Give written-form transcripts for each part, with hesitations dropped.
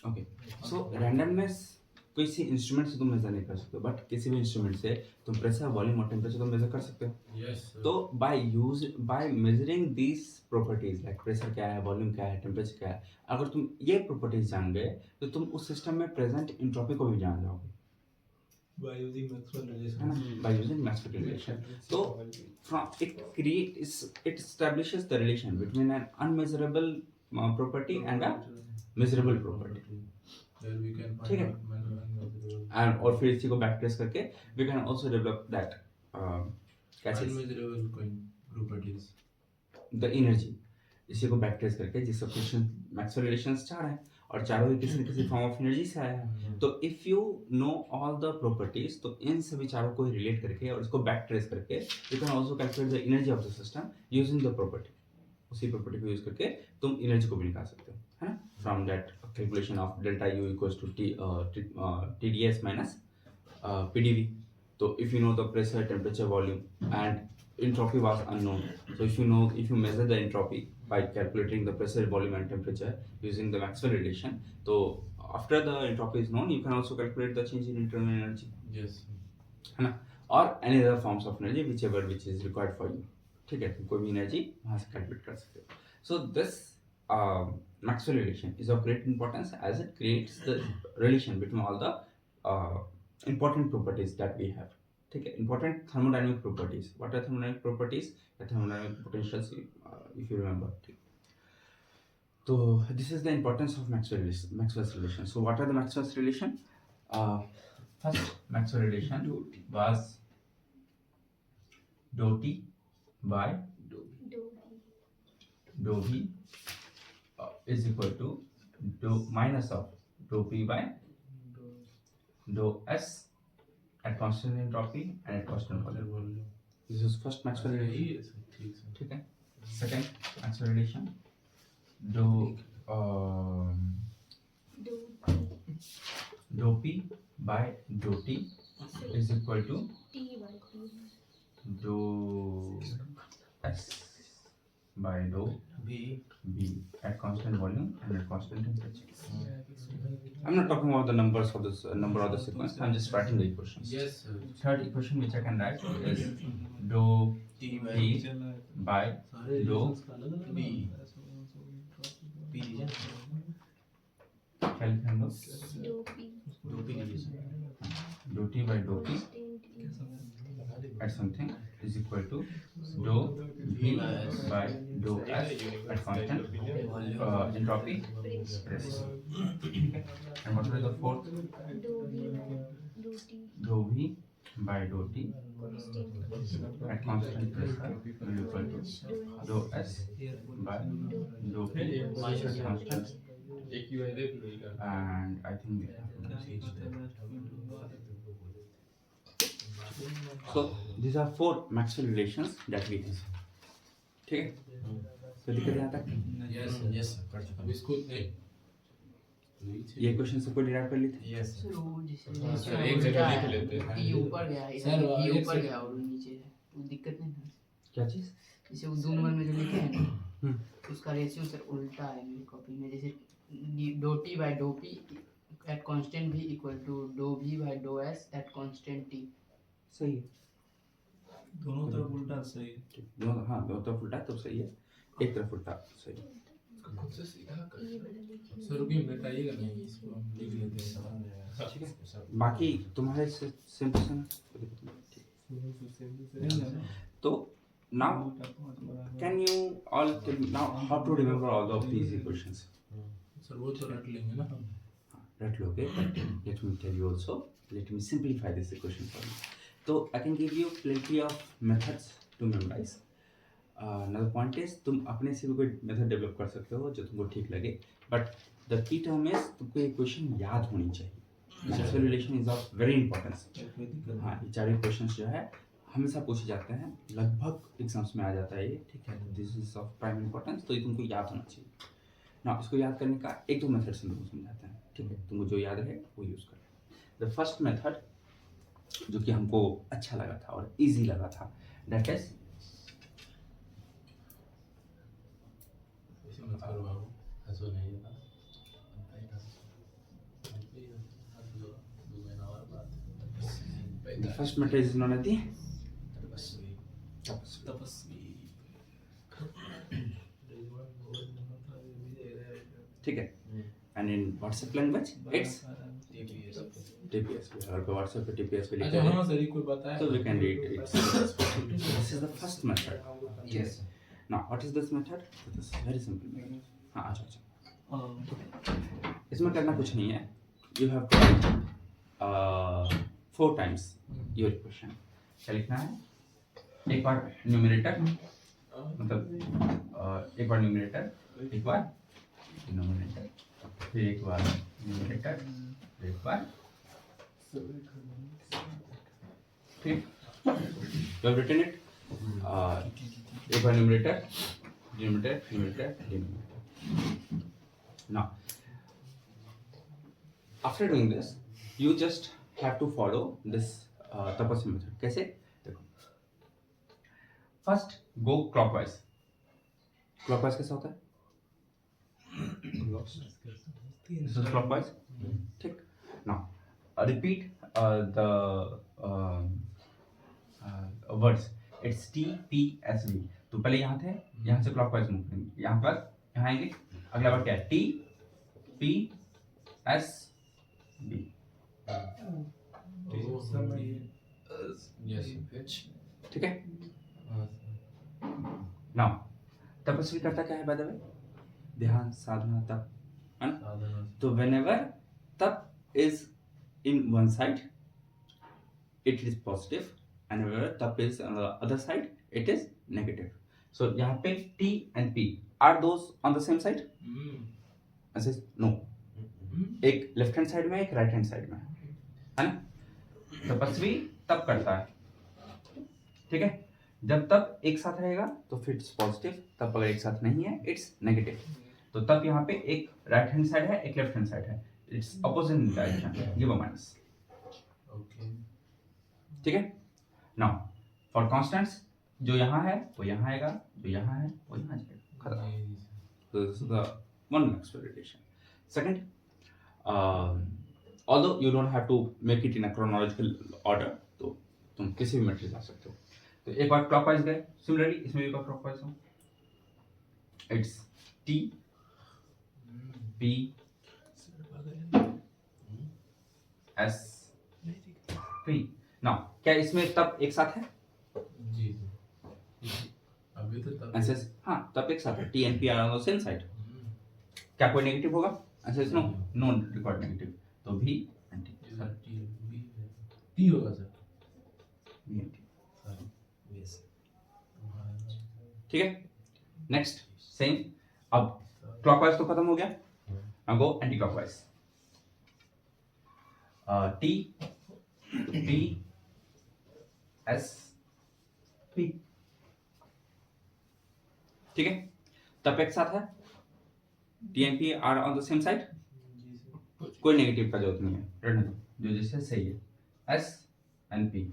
Okay, सो randomness किसी instrument से तुम मेजर नहीं कर सकते, बट किसी भी इंस्ट्रूमेंट से तुम प्रेशर, वॉल्यूम और टेम्परेचर तो मेजर कर सकते हो। Yes, sir. तो by measuring these properties like pressure क्या है, वॉल्यूम क्या है, टेम्परेचर क्या है, अगर तुम ये प्रॉपर्टीज जान गए तो तुम उस सिस्टम में प्रेजेंट इंट्रोपी को भी जान जाओगे, By using Maxwell है relation. ना, बाय यूजिंग मैक्सवेल रिलेशन। तो from it establishes the relation between an unmeasurable property and a measurable property. Where we can ठीक find है, out measurable एंड और फिर इसी को बैक ट्रेस करके we can also develop that क्या चीज, unmeasurable properties. The energy. इसी को बैक ट्रेस करके जिसका क्वेश्चन मैक्सवेल रिलेशंस चार है और चारों ही किसी न किसी फॉर्म ऑफ एनर्जी से आया है। तो if you know all the properties, तो इन सभी चारों को रिलेट करके और इसको बैक ट्रेस करके you can also calculate the energy of the system using the property. उसी प्रॉपर्टी को यूज करके तुम एनर्जी को भी निकाल सकते हो, है ना, from that calculation of delta U equals to TdS minus PdV. So if you know the pressure, temperature, volume, and entropy was unknown, so if you measure the entropy by calculating the pressure, volume, and temperature using the Maxwell relation, so after the entropy is known, you can also calculate the change in internal energy, Yes. है ना, or any other forms of energy which is required for you। ठीक है, तुम कोई भी energy वहाँ से calculate कर सकते हो। So this Maxwell relation is of great importance as it creates the relation between all the important properties that we have। ठीक है, important thermodynamic properties। what are thermodynamic properties? The thermodynamic potentials, if you remember। ठीक, so this is the importance of Maxwell's relation। so what are the Maxwell's relation? First Maxwell relation was dou T by dou V is equal to dou minus of dou P by dou S at constant entropy and at constant volume। This is first Maxwell relation। Yes, ठीक है। ठीक है, second Maxwell relation dou P by dou T is equal to dou S by dou B at constant volume and at constant temperature। I'm not talking about the numbers of this number of the sequence, I'm just writing the equations। Yes, sir. Third equation which I can write is dou T by dou B. P क्या लिखे हम लोग, dou P relation. dou T by dou P at something is equal to dou V by dou S at constant entropy press। And what will be the fourth? Dou V by dou T at constant pressure will equal to dou S by dou P at constant, and I think we have so these are four Maxwell relations that we have। ठीक है, तो दिक्कत यहाँ तक Yes, कर चुका। अब इसको नहीं। ये क्वेश्चन सबको डिराइव कर ली थी। Yes, sir. सर एक जगह लिख लेते हैं। ये ऊपर गया सर, ये एक ऊपर से- गया और नीचे है, वो दिक्कत नहीं है। क्या चीज? जैसे वो 2 नंबर में जो लिखे हैं ना, उसका रेशियो सर उल्टा है मेरी कॉपी में। जैसे dou T by dou P at constant V equal to dou V by dou S at constant T। सही है, दोनों तरफ उल्टा सही है। दोनों, हाँ दोनों तरफ उल्टा तो सही है, एक तरफ उल्टा सही है। खुद से सीखा कर। सर रुकिए, बताइएगा नहीं, इसको हम लिख लेते हैं। ठीक है, बाकी तुम्हारे सिंपल तो now can you all tell me now how to remember all of these equations? Sir वो तो रट लेंगे ना हम। रट लोगे, but let me tell you also, let me simplify this equation for you। So I can give you plenty of methods to memorize। another point is तुम अपने से भी कोई मेथड डेवलप कर सकते हो जो तुमको ठीक लगे, but the key term is तुमको इक्वेशन याद होनी चाहिए। Maxwell relation is of very importance. हाँ, ये चार इक्वेशंस जो है हमेशा पूछे जाते हैं, लगभग एग्जाम्स में आ जाता है ये, ठीक है, this is of prime importance, तो ये तुमको याद होना चाहिए ना। इसको याद करने का एक दो मेथड से तुमको समझाते हैं, ठीक है, तुमको जो याद रहे वो यूज़ कर। द फर्स्ट मेथड जो कि हमको अच्छा लगा था और इजी लगा था, दैट इज ऐसे मत करो बाबू, ऐसा नहीं है ना। The first method is known as the तपस्वी tapasvi. तपस्वी ठीक है. And in WhatsApp language, it's TPS. अगर कोई WhatsApp पे TPS पे लिखा अच्छा है, हाँ सर कोई बताया so we can read it. This is the first method. Yes. Now, what is this method? This is very simple method. हाँ, अच्छा. इसमें करना कुछ नहीं है. You have to write 4 times your equation. क्या लिखना है? एक बार न्यूमरेटर, मतलब एक बार न्यूमरेटर, एक बार डिनोमिनेटर, फिर एक बार न्यूमरेटर, फिर एक बार ठीक. You have written it. एक बार numerator, denominator. Now, after doing this, you just have to follow this tapasvi method. कैसे? देखो. First, go clockwise. Clockwise कैसा होता है? This is clockwise. ठीक. Now, repeat the words. It's T P S V. तो पहले यहाँ थे, यहाँ से clockwise मूव करेंगे. यहाँ पर, यहाँ आएंगे. अगला वर्ड क्या है? T P S V. ठीक है. Now, तपस्वी करता क्या है by the way? ध्यान, साधना, तप, है ना? तो whenever तप is in one side, it is positive, and whenever तप is on the other side, it is negative. So यहाँ पे T and P are those on the same side? ऐसे no. एक लेफ्ट हैंड साइड में, एक right hand side में, है ना? तपस्वी तप करता है. ठीक है. जब तप एक साथ रहेगा तो फिर इट्स पॉजिटिव. तप अगर एक साथ नहीं है, इट्स नेगेटिव. तो तब यहाँ पे एक राइट हैंड साइड है, एक लेफ्ट हैंड साइड है. It's opposite direction. Give a minus. ठीक है. नाउ फॉर कांस्टेंट्स, जो यहाँ है वो यहाँ आएगा, जो यहाँ है वो यहाँ जाएगा. खत्म. So this is the one Maxwell relation. Second, although you don't have to make it in a chronological order, तो तुम किसी भी मैट्रिक्स ला सकते हो. तो एक बार क्लॉकवाइज गए. सिमिलरली इसमें भी एक बार क्लॉकवाइज हो. It's T P S P. Now क्या इसमें तब एक साथ है? जी अभी तो तब आंसर हाँ, तब एक साथ है. T and P are on the same side. क्या कोई नेगेटिव होगा? Answer no, no record negative. तो V and T. टी होगा सर. V and T. ठीक है. Next same. अब क्लॉकवाइज तो खत्म हो गया. Now go anti clockwise. T P S P. ठीक है. तब एक साथ है. T and P are on the same side. कोई नेगेटिव का जरूरत नहीं है. रहने दो, जो जैसे सही है. S and P.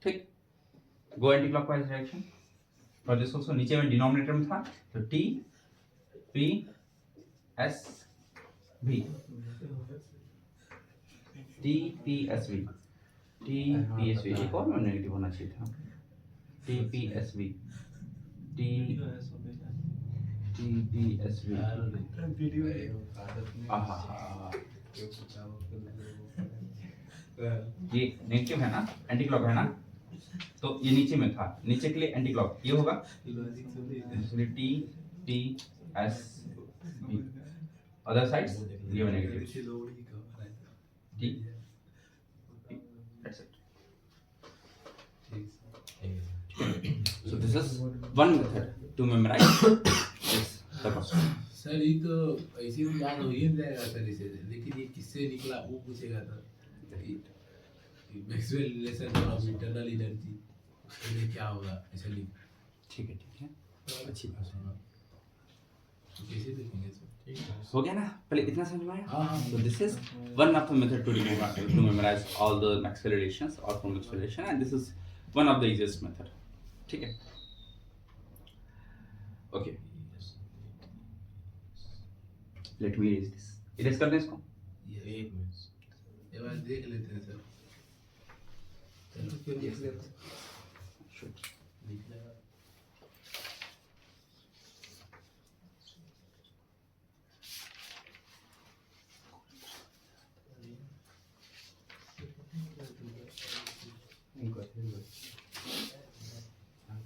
ठीक. गो एंटी क्लॉकवाइज डायरेक्शन. और दिस आल्सो नीचे में डिनोमिनेटर में था, तो T P S V. T P S V. T P S V. एक और में नेगेटिव होना चाहिए था. T P S V. T P S V. ये नेगेटिव है ना, एंटी क्लॉक है ना, तो ये नीचे में था. नीचे के लिए एंटी क्लॉक ये होगा T P S V. Other sides ये negative. T P. That's it. So this is one method to memorize this tapasvi. Sir ये तो ऐसे ही याद हो ही नहीं जाएगा सर इसे. लेकिन ये किससे निकला वो पूछेगा तो Maxwell relation of internal energy उसके लिए क्या होगा ऐसे लिख. ठीक है. अच्छी बात है. तो कैसे देखेंगे सर. हो गया ना. पहले इतना समझ में आया. हाँ. So this is one of the method to memorize all the Maxwell relations or from Maxwell relation, and this is one of the easiest method. ठीक है. Okay. Let me erase this. Erase कर दें इसको. ये एक minute ये बार देख लेते हैं सर. फिर लिख लेते Should. लिख लेगा इनको फिर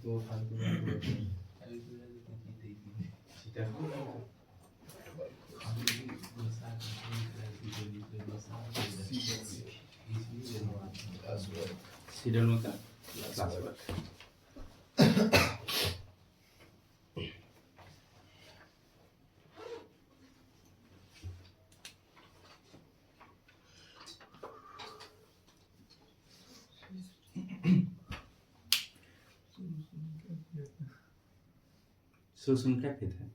तो फालतू बात सीधा Serial में क्या class work. सोल्यूशन क्या कहते हैं?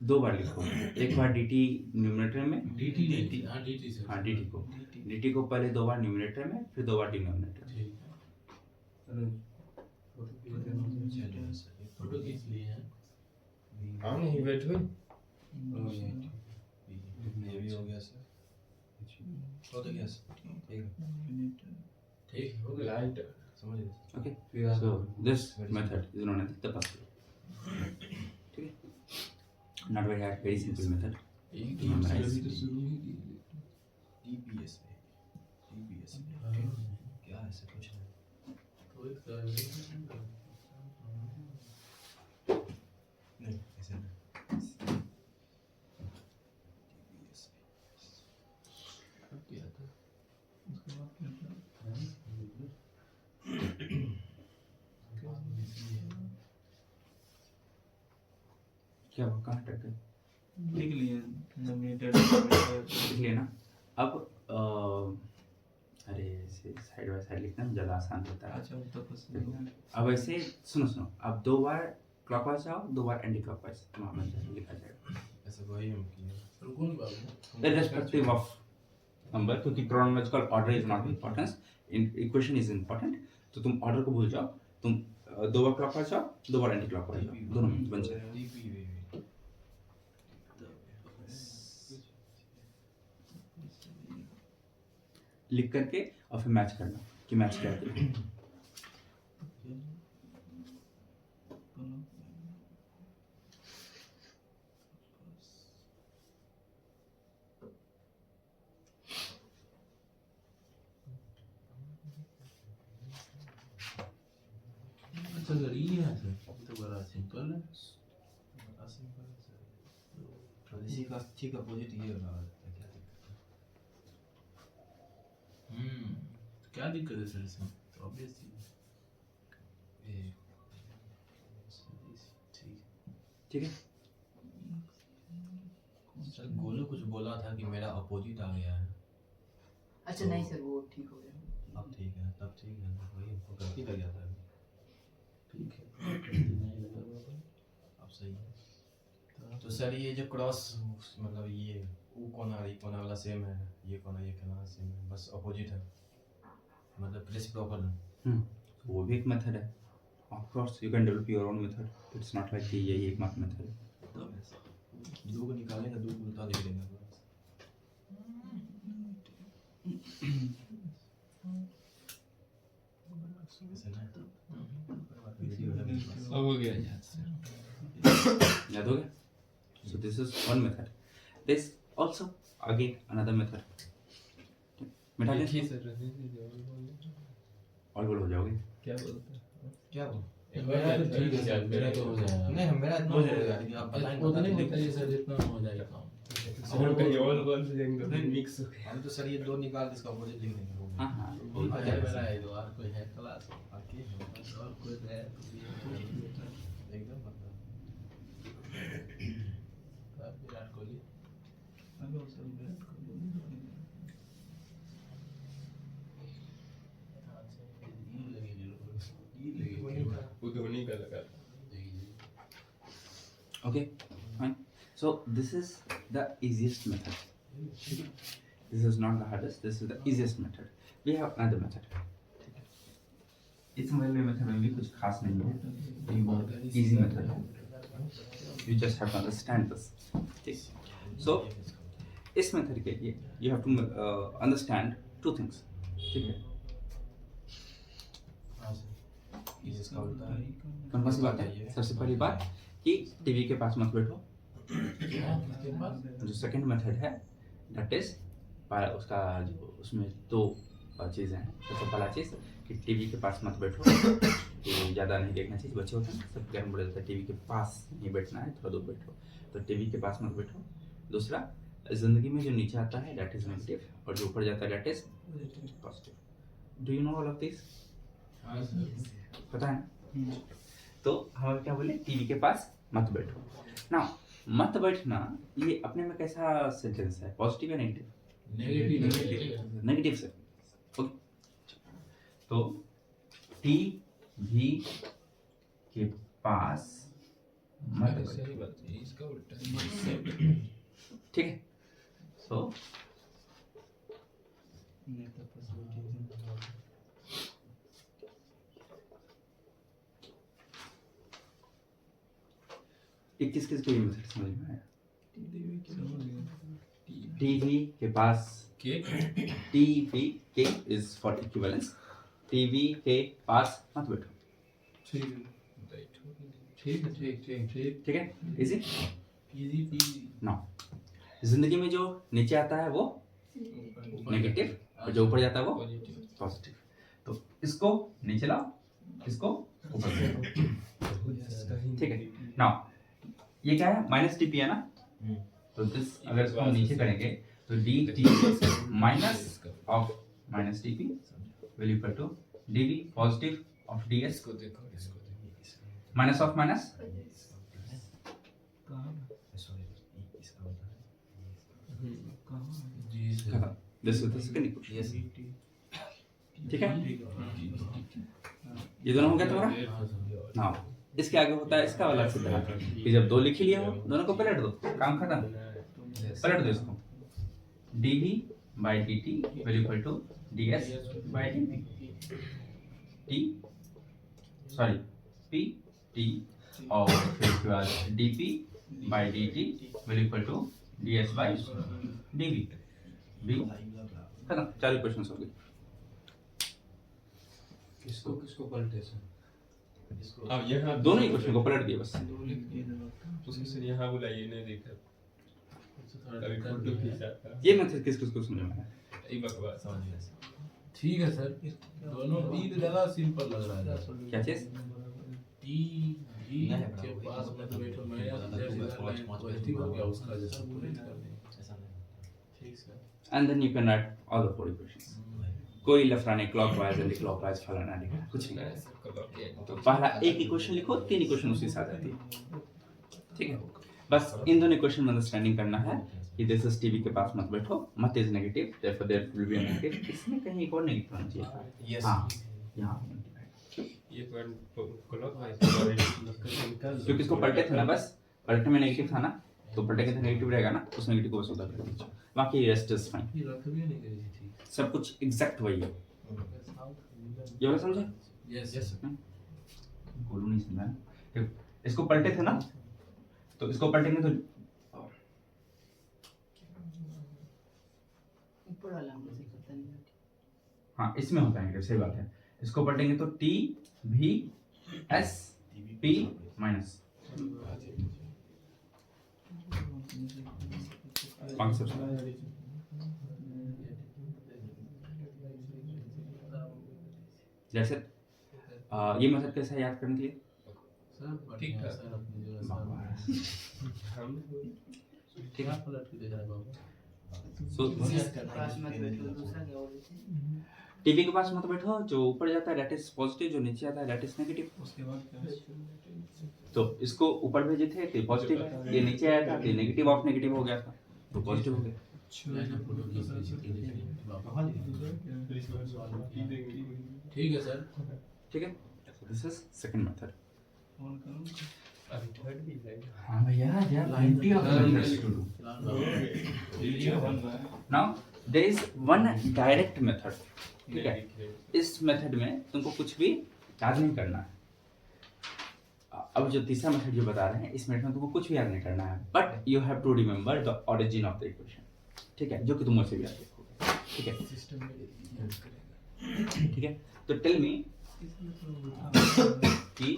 दो बार लिखो, एक बार dt न्यूमरेटर में, dt हाँ dt से हाँ dt को पहले दो बार न्यूमरेटर में, फिर दो बार डिनोमिनेटर. ठीक है फोटो खींच लिए हैं हाँ नहीं बैठ गए ये भी हो गया सर हो तो गया सर ठीक ठीक हो गया लाइट समझ गए Okay, so this method is known as the password. ठीक है? Not very hard, very simple method. एक to memorize. टीपीएस पे क्या है सर कुछ नहीं तो एक सर्वे नहीं ऐसे नहीं टीपीएस क्या था क्या हुआ? कहाँ अटक गए? लिख लिए नॉमिनेटेड लिख लिया ना? अब अरे ऐसे साइड बाय साइड लिखना ज़्यादा आसान होता है. अच्छा तो बस अब ऐसे सुनो, अब दो बार क्लॉकवाइज जाओ, दो बार एंटी क्लॉकवाइज, वहाँ लिखा जाएगा. ऐसे वही हम किए रुको नहीं बाबू Irrespective of number, क्योंकि chronological order is not important, equation is important. तो तुम ऑर्डर को भूल जाओ, तुम दो बार क्लॉकवाइज जाओ, दो बार एंटी क्लॉकवाइज जाओ, दोनों में बन जाए. लिख करके और फिर मैच करना कि मैच क्या है. अच्छा सर ये है सर ये तो बड़ा सिंपल है इसी का ठीक अपोजिट ये हो रहा है क्या दिक्कत है क्या दिक्कत है सर इसमें तो ऑब्वियस ये ठीक है. सर गोलू कुछ बोला था कि मेरा अपोजिट आ गया है अच्छा नहीं सर वो ठीक हो गया. अब ठीक है तब ठीक है वही हमको गलती लग जाता है ठीक है अब सही है तो सर ये जो क्रॉस मतलब ये वो कोना और ये कोना वाला सेम है ये कोना सेम है बस अपोजिट है मतलब प्लेस प्रॉपर है वो भी एक मेथड है. Of course you can develop your own method. It's not like कि यही एकमात्र मेथड है. दो को निकालेंगे दो को उल्टा लिख देंगे ऐसे ना वीडियो है मेरे पास। अब हो गया यार याद हो गया? So this is one method. This also again another method. मिटा दें? ठीक सर ऑल बोल हो जाओगे. क्या बोलते हैं क्या वो मेरा तो ठीक है सर मेरा तो हो जाएगा नहीं हम मेरा इतना हो जाएगा लेकिन आप बताएं उतना नहीं होता है सर जितना हो जाएगा काम और कहीं और बोल देंगे तो मिक्स हो गया हम तो सर ये दो निकाल के इसका अपोजिट लिख देंगे वो हाँ हाँ. कोई है मेरा है जो और कोई है क्लास बाकी है और कोई है एकदम मतलब विराट कोहली हेलो सर विराट कोहली वो धोनी का लगा था Okay, fine. So this is the easiest method. This is not the hardest. This is the easiest method. We have another method. इस वाले मेथड में भी कुछ खास नहीं है. ये बहुत easy method है. You just have to understand this. ठीक. So इस मेथड के लिए you have to understand two things. ठीक है. ये इसका उल्टा है। कौन सी बात है? सबसे पहली बात कि टीवी के पास मत बैठो। इसके पास जो सेकंड मेथड है दैट इज उसका जो उसमें दो चीज़ें हैं। सबसे पहला चीज़ कि टीवी के पास मत बैठो, टीवी ज़्यादा नहीं देखना चाहिए। बच्चे होते हैं ना, सब क्या बोले जाता है टीवी के पास नहीं बैठना है, थोड़ा दूर बैठो। तो टीवी के पास मत बैठो। दूसरा, जिंदगी में जो नीचे आता है दैट इज नेगेटिव और जो ऊपर जाता है that is positive. Do you know all of this? हाँ सर पता है ना? तो हम क्या बोले, टीवी के पास मत बैठो ना। मत बैठना ये अपने में कैसा सेंटेंस है, पॉजिटिव या नेगेटिव? नेगेटिव नेगेटिव से। ओके, तो टीवी के पास मत बैठो। सही बात है, इसका उल्टा है। ठीक है, सो ये किस किस को ये मेथड समझ में आया? टीवी के पास, केक टीवी के इज फॉर इक्विवेलेंस, टीवी के पास मत बैठो। ठीक है ठीक ठीक है, इजी इजी नो। जिंदगी में जो नीचे आता है वो नेगेटिव और जो ऊपर जाता है वो पॉजिटिव। तो इसको नीचे लाओ, इसको ऊपर से लाओ। ठीक है, नाउ ये क्या है, माइनस टीपी है ना। तो दिस अगर इसको हम नीचे करेंगे तो D T minus of minus TP will equal to DV positive of DS इसको देखो, इसको देखो। Minus of minus. जी this is the second equation. ठीक है, ये दोनों हो गया तुम्हारा। नाउ इसके आगे होता है इसका वाला सिद्धांत कि जब दो लिख ही लिए हो दोनों को पलट दो, काम खत्म। पलट दो इसको, dv by dt will equal to ds by dt। t sorry p t और फिर उसके बाद dp by dt will equal to ds by dv। b खत्म, चार इक्वेशंस हो गए। किसको पलटे सर अब यहाँ दोनों इक्वेशन को पलट दिए बस। उसको सर यहाँ बुलाइए, नहीं देखा कभी फोटो खींचा था। ये मेथड किस किस को समझ में आया? ये बकवास समझ गया। ठीक है सर दोनों टी तो ज्यादा सिंपल लग रहा है क्या चीज? टी भी के पास मत बैठो मैं पॉजिटिव हो गया उसका जैसा पूरे कर दें ठीक sir and then you can write all the four equations. कोई लफड़ा नहीं, क्लॉकवाइज एंटी क्लॉकवाइज फलाना लिखा कुछ नहीं। नहीं, सर कब ये तो पहला एक इक्वेशन लिखो, तीन इक्वेशन उसी से आ जाती है। ठीक है, बस इन दोनों इक्वेशन में अंडरस्टैंडिंग करना है कि दिस इज टीवी के पास मत बैठो, मत is negative therefore there will be a negative. इसमें कहीं एक और नेगेटिव होना चाहिए। यस हां, यहां ये क्लॉकवाइज क्योंकि इसको पलटे थे ना, बस पलटने में नेगेटिव था ना, तो पलटे के तो नेगेटिव रहेगा ना, उस नेगेटिव को बस उधर कर दीजिए, बाकी रेस्ट इज फाइन। ये रख भी नहीं करी थी सब कुछ एग्जैक्ट वही है। ये वाला समझे? यस यस बोलू नहीं समझा ना। देखो, इसको पलटे थे ना, तो इसको पलटेंगे तो ऊपर वाला हमसे पता नहीं। हाँ इसमें होता है नेगेटिव, सही बात है। इसको पलटेंगे तो टी भी एस पी माइनस जैसे ये मेथड कैसे है याद करने के लिए? सर ठीक था। सर अपनी जगह सर हम ठीक है पलट के दे रहा है बाबू सो पास मत बैठो, दूसरा क्या बोले थे? टीवी के पास मत बैठो, जो ऊपर जाता है दैट इज पॉजिटिव, जो नीचे आता है दैट इज नेगेटिव। उसके बाद क्या तो इसको ऊपर भेजे थे तो पॉजिटिव है, ये नीचे आया था तो नेगेटिव ऑफ नेगेटिव हो गया था, तो पॉजिटिव हो गया। मैंने फोटो खींच ली थी बाबा ठीक है सर ठीक है, दिस इज सेकंड मेथड। अभी थर्ड भी है। हाँ भैया, there are plenty of methods to do. Now there is one direct method. ठीक है, इस मेथड में तुमको कुछ भी याद नहीं करना है। अब जो तीसरा मेथड जो बता रहे हैं, इस मेथड में तुमको कुछ भी याद नहीं करना है, but you have to remember the origin of the equation. ठीक है, जो कि तुम मुझसे भी याद रखोगे। ठीक है, ठीक है, तो टेल मी कि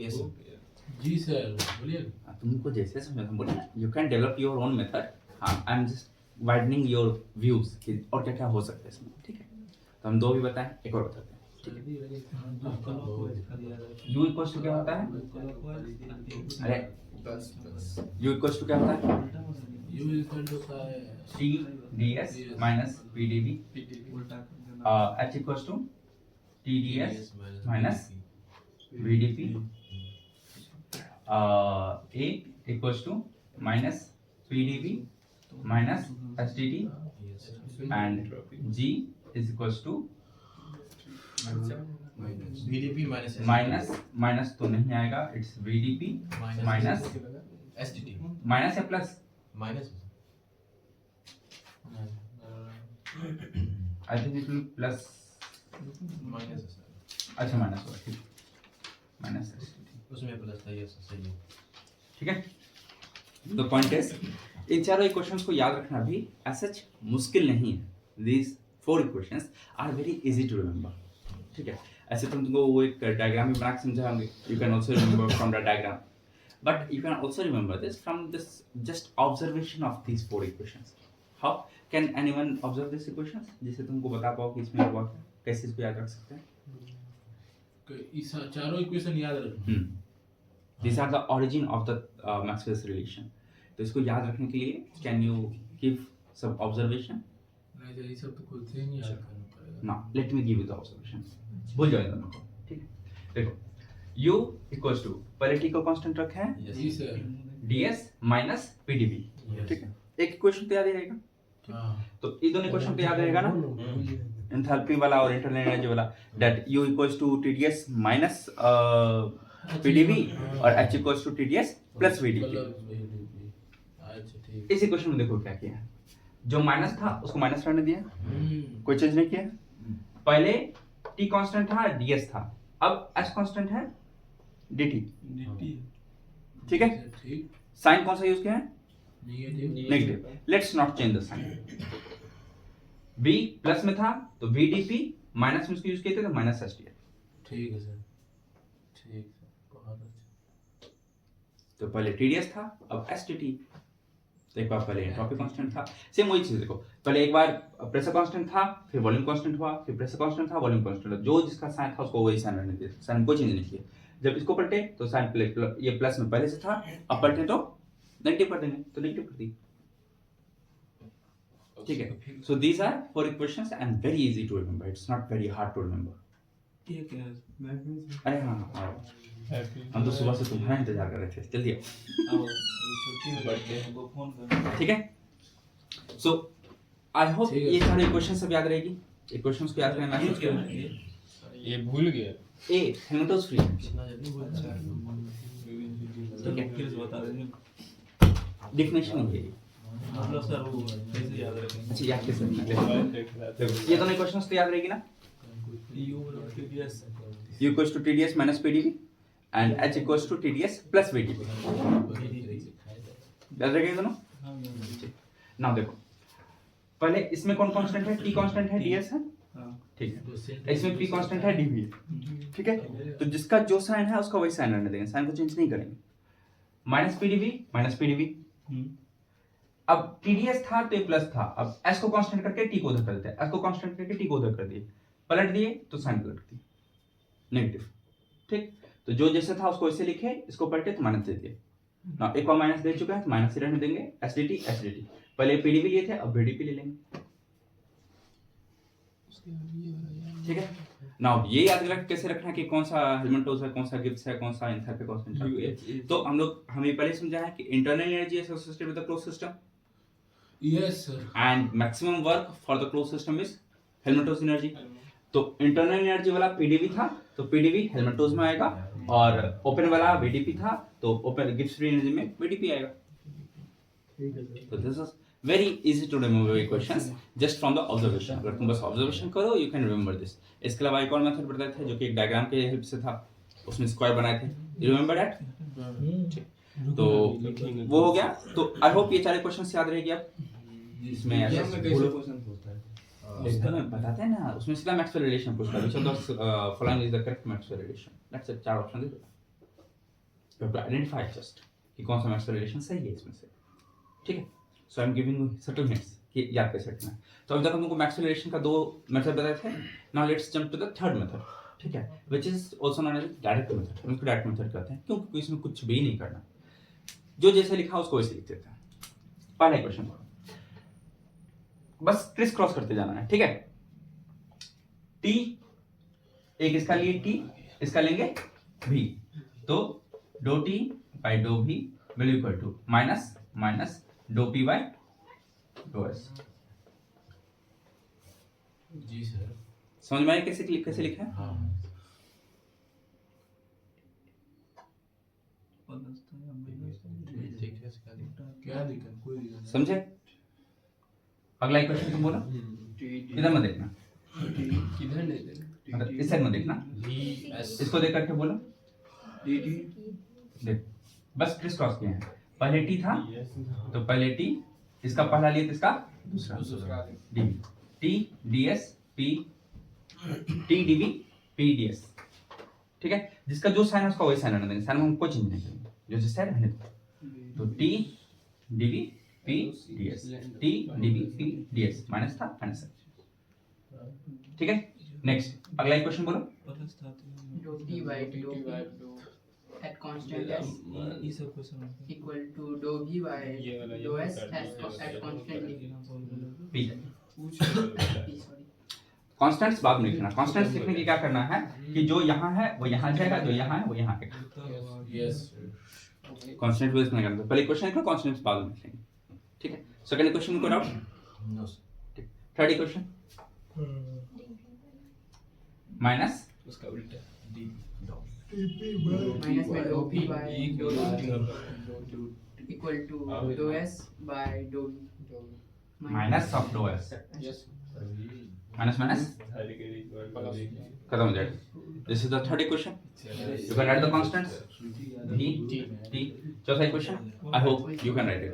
यस जी सर बोलिए। तुमको जैसे समझ बोले you can develop your own method. हाँ, I am just widening your views कि और क्या क्या हो सकता है इसमें, ठीक है। तो हम 2 भी बताएं, एक और बताते हैं। u इक्वल टू क्या होता है? अरे u इक्वल टू क्या होता है? यू इक्वल टू का है t ds minus p dv, h equal to t ds minus v dp, a equal to minus p dv minus h dt, and g is equals to VDP minus minus तो नहीं आएगा, it's VDP minus STT minus या plus, minus I think it will plus, minus अच्छा minus होगा, ठीक, minus उसमें plus था, ये सही है, ठीक है। द पॉइंट इज इन चारों इक्वेशंस को याद रखना भी सच मुश्किल नहीं है। These 4 equations are very easy to remember, ठीक है। ऐसे तुमको वो एक डायग्राम भी बना के समझाएंगे, you can also remember from the diagram, but you can also remember this from this just observation of these 4 equations. How can anyone observe this equations, जिससे तुमको बता पाओ कि इसमें हुआ क्या, कैसे इसको याद रख सकते हैं। इस चारों इक्वेशन याद रखना। These are the origin of the Maxwell's relation. तो इसको याद रखने के लिए can you give some observation? नहीं तो ये सब तो खुद से ही नहीं याद करना पड़ेगा। Now let me give you the observation. भूल जाओ दोनों को, ठीक है। देखो u equals to पहले t को कांस्टेंट रखे हैं जी सर। ds minus pdv, ठीक है। एक इक्वेशन तो याद ही रहेगा, हाँ तो ये दोनों इक्वेशन तो याद रहेगा ना, एंथैल्पी वाला और इंटरनल एनर्जी वाला, that u equals to tds minus pdv और h equals to tds plus vdp। अच्छा ठीक। इस इक्वेशन में देखो क्या किया है, जो माइनस था उसको माइनस रहने दिया, कोई चेंज नहीं किया। पहले t कांस्टेंट था, ds था, अब h कांस्टेंट है, dt, ठीक है। ठीक। साइन कौन सा यूज किया है? Negative. Negative. Let's not change the sign. b plus में था तो vdp, माइनस में उसको यूज किए थे तो माइनस h दिया। ठीक है सर, ठीक है, बहुत अच्छा। तो पहले tds था, अब sdt। तो एक बार पहले एंट्रोपी कांस्टेंट था, सेम वही चीज देखो, पहले एक बार प्रेशर कांस्टेंट था, फिर वॉल्यूम कांस्टेंट हुआ, फिर प्रेशर कांस्टेंट था, वॉल्यूम कांस्टेंट हुआ, जो जिसका साइन था उसको वही साइन रहने दिया, साइन कोई चेंज नहीं किया। जब इसको पलटे तो साइन ये प्लस में पहले से था, अब पलटे तो नेगेटिव कर देंगे, तो नेगेटिव कर दी, ठीक है। So these are 4 equations and very easy to remember, it's not very hard to remember. ये क्या है? अरे हाँ हाँ, हम तो सुबह से तुम्हारा इंतजार कर रहे थे, जल्दी आओ, ठीक है। सो आई होप ठीक है। ये सारे इक्वेशन सब याद रहेगी, इक्वेशंस को याद करना है। ये भूल गया। ए हेमाटोज फ्री, इतना जल्दी बोल ठीक है, डेफिनेशन है ये। मतलब सर वो कैसे याद रखेंगे? अच्छा याद कैसे रखना है? देखो ये दोनों इक्वेशंस तो याद रहेगी ना, यू और TDS u equals to tds minus pdv and h equals to tds plus vdp, याद रहेगा ये दोनों। ना देखो पहले इसमें कौन कांस्टेंट है, t कांस्टेंट है, ds है, ठीक है। इसमें p कांस्टेंट है, dv है, ठीक है। तो जिसका जो साइन है उसका वही साइन रहने देंगे, साइन को चेंज नहीं करेंगे। माइनस pdv, अब tds था तो ये प्लस था, अब s को कांस्टेंट करके t को उधर कर देते हैं, s को कांस्टेंट करके t को उधर कर दिए, पलट दिए तो साइन पलट दी, नेगेटिव, ठीक। तो जो जैसे था उसको ऐसे लिखे, इसको पलटे तो माइनस दे दिए ना, एक बार माइनस दे चुका है तो माइनस ही रहने देंगे, एसडीटी पहले पीडीवी लिए थे, अब वीडीपी ले लेंगे, ठीक है। नाउ ये याद रख कैसे रखना कि कौन सा हेल्मनटोज है, कौन सा गिब्स है, कौन सा एंथैल्पी कांस्टेंट है। तो हमें पहले समझा है कि internal energy is associated with the closed system Yes sir. and maximum work for the closed system is Helmholtz energy. तो इंटरनल एनर्जी वाला पीडीवी था तो पीडीवी हेल्मनटोज में आएगा, और ओपन वाला वीडीपी था तो ओपन गिब्स फ्री एनर्जी में वीडीपी आएगा। तो this is very easy to remember equations just from the observation. अगर तुम बस ऑब्जर्वेशन करो यू कैन रिमेंबर दिस। इसके अलावा एक और मेथड बताए थे जो कि एक डायग्राम के हेल्प से था, उसमें स्क्वायर बनाए थे, यू रिमेंबर दैट? तो वो हो गया। तो आई होप ये 4 क्वेश्चंस याद रहेगी आप। इसमें ऐसा देखो ना बताते हैं ना, उसमें सीधा मैक्सवेल रिलेशन पूछता है, which of the following is the correct Maxwell relation. That's it, 4 option दे दो, you have to identify just कि कौन सा मैक्सवेल रिलेशन सही है इसमें से, ठीक है. So I am giving you certain hints कि याद कैसे रखना है. तो अभी तक हम लोग को मैक्सवेल रिलेशन का 2 मेथड बताए थे. Now let's jump to the third method, ठीक है, which is also known as direct method. हम इसको डायरेक्ट मेथड कहते हैं क्योंकि इसमें कुछ भी नहीं करना, जो जैसे लिखा उसको वैसे लिख देते हैं. पहला क्वेश्चन बस क्रिस क्रॉस करते जाना है, ठीक है. टी एक इसका लिए टी, इसका लेंगे भी, तो डो टी बाई डो भी will equal to minus minus डो पी बाई डो एस. जी सर. समझ में आया कैसे लिखा है? हाँ. ठीक है इसका लिखना क्या दिक्कत, कोई दिक्कत नहीं. समझे? अगला क्वेश्चन तुम बोलो, इधर मत देखना, किधर ले ले. मतलब इस साइड में देखना, वी एस इसको देख करके बोलो. देख बस क्रिस क्रॉस किए हैं. पहले टी था तो पहले टी, इसका पहला लिए तो इसका दूसरा D, T D S P, T D V P D S, ठीक है. जिसका जो साइन है उसका वही साइन रहने देंगे, साइन में हम कोई चेंज नहीं करेंगे, जो जिस साइन रहने दो. तो T D V P D S, T D V P D S, minus था माइनस, ठीक है. नेक्स्ट अगला क्वेश्चन बोलो. dou t by dou p at constant s ये सब question equal to dou v by ये वाला dou s ये at constant d. P. P, sorry. Constants बाद में लिखना. कॉन्स्टेंट्स लिखने की क्या करना है कि जो यहाँ है वो यहाँ जाएगा, जो यहाँ है वो यहाँ आएगा. यस. कांस्टेंट बेस में करना. पहले क्वेश्चन लिखो, कॉन्स्टेंट्स बाद में लिखेंगे, ठीक है. सेकंड क्वेश्चन को डाउट, नो ठीक. थर्ड क्वेश्चन माइनस उसका उल्टा डी Minus में dou p by dou t equal to dou s by dou v. Minus of डो एस, यस. माइनस माइनस खत्म हो जाएगा. This is the third question. You can write the constants v t. चौथा question I hope you can write it.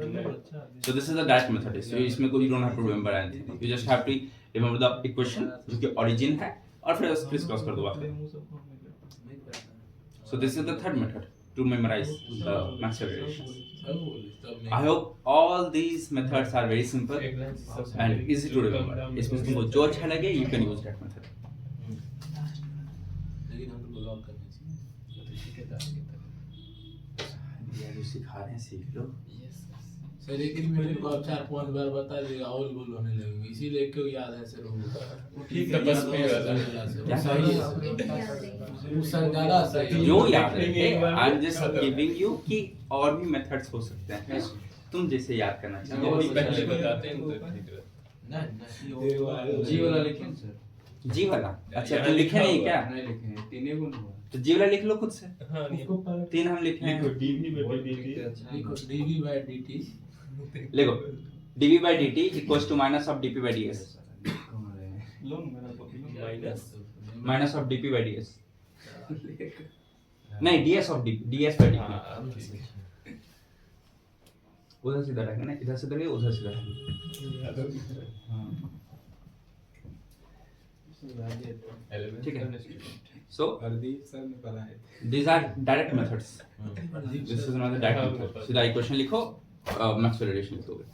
So this is the direct method. So इसमें कोई don't have to remember anything, you just have to remember the equation जो कि origin है और फिर criss cross कर दो आप. So this is the third method to memorize the Maxwell relations. I hope all these methods are very simple and easy to remember. इसमें तुमको जो अच्छा लगे you can use that method. लेकिन हम लोग लॉग करने चाहिए. ये जो सिखा रहे हैं सीख लो. सर एक ही मिनट को आप 4-5 बार बता देगा और बोल होने लगेंगे, इसीलिए क्यों याद है सर वो. ठीक है बस में क्या सही है. वो सर ज्यादा सही है. जो याद रखे. आई एम जस्ट गिविंग यू कि और भी मेथड्स हो सकते हैं, तुम जैसे याद करना वो भी चाहो. पहले बताते हैं तो ठीक है. नहीं जी वाला लिखें सर. जी वाला अच्छा तुम लिखे नहीं क्या? नहीं लिखे, तीन गुण हुआ. तो जी वाला लिख लो खुद से. हाँ नहीं 3 हम लिखे हैं. लिखो डीवी बटे डी लिखो dv by dt. लिखो dv by dt equals to minus of dp by ds. लो मेरा copy minus Minus of dp by ds. नहीं ds of dp, ds by dp. हाँ उधर से इधर रखेंगे ना, इधर से इधर गए, उधर से इधर. ठीक है. So हरदीप सर ने पढ़ाए. these are direct methods. This is another direct method. सीधा इक्वेशन लिखो, मैक्सवेल रिलेशन लिखोगे.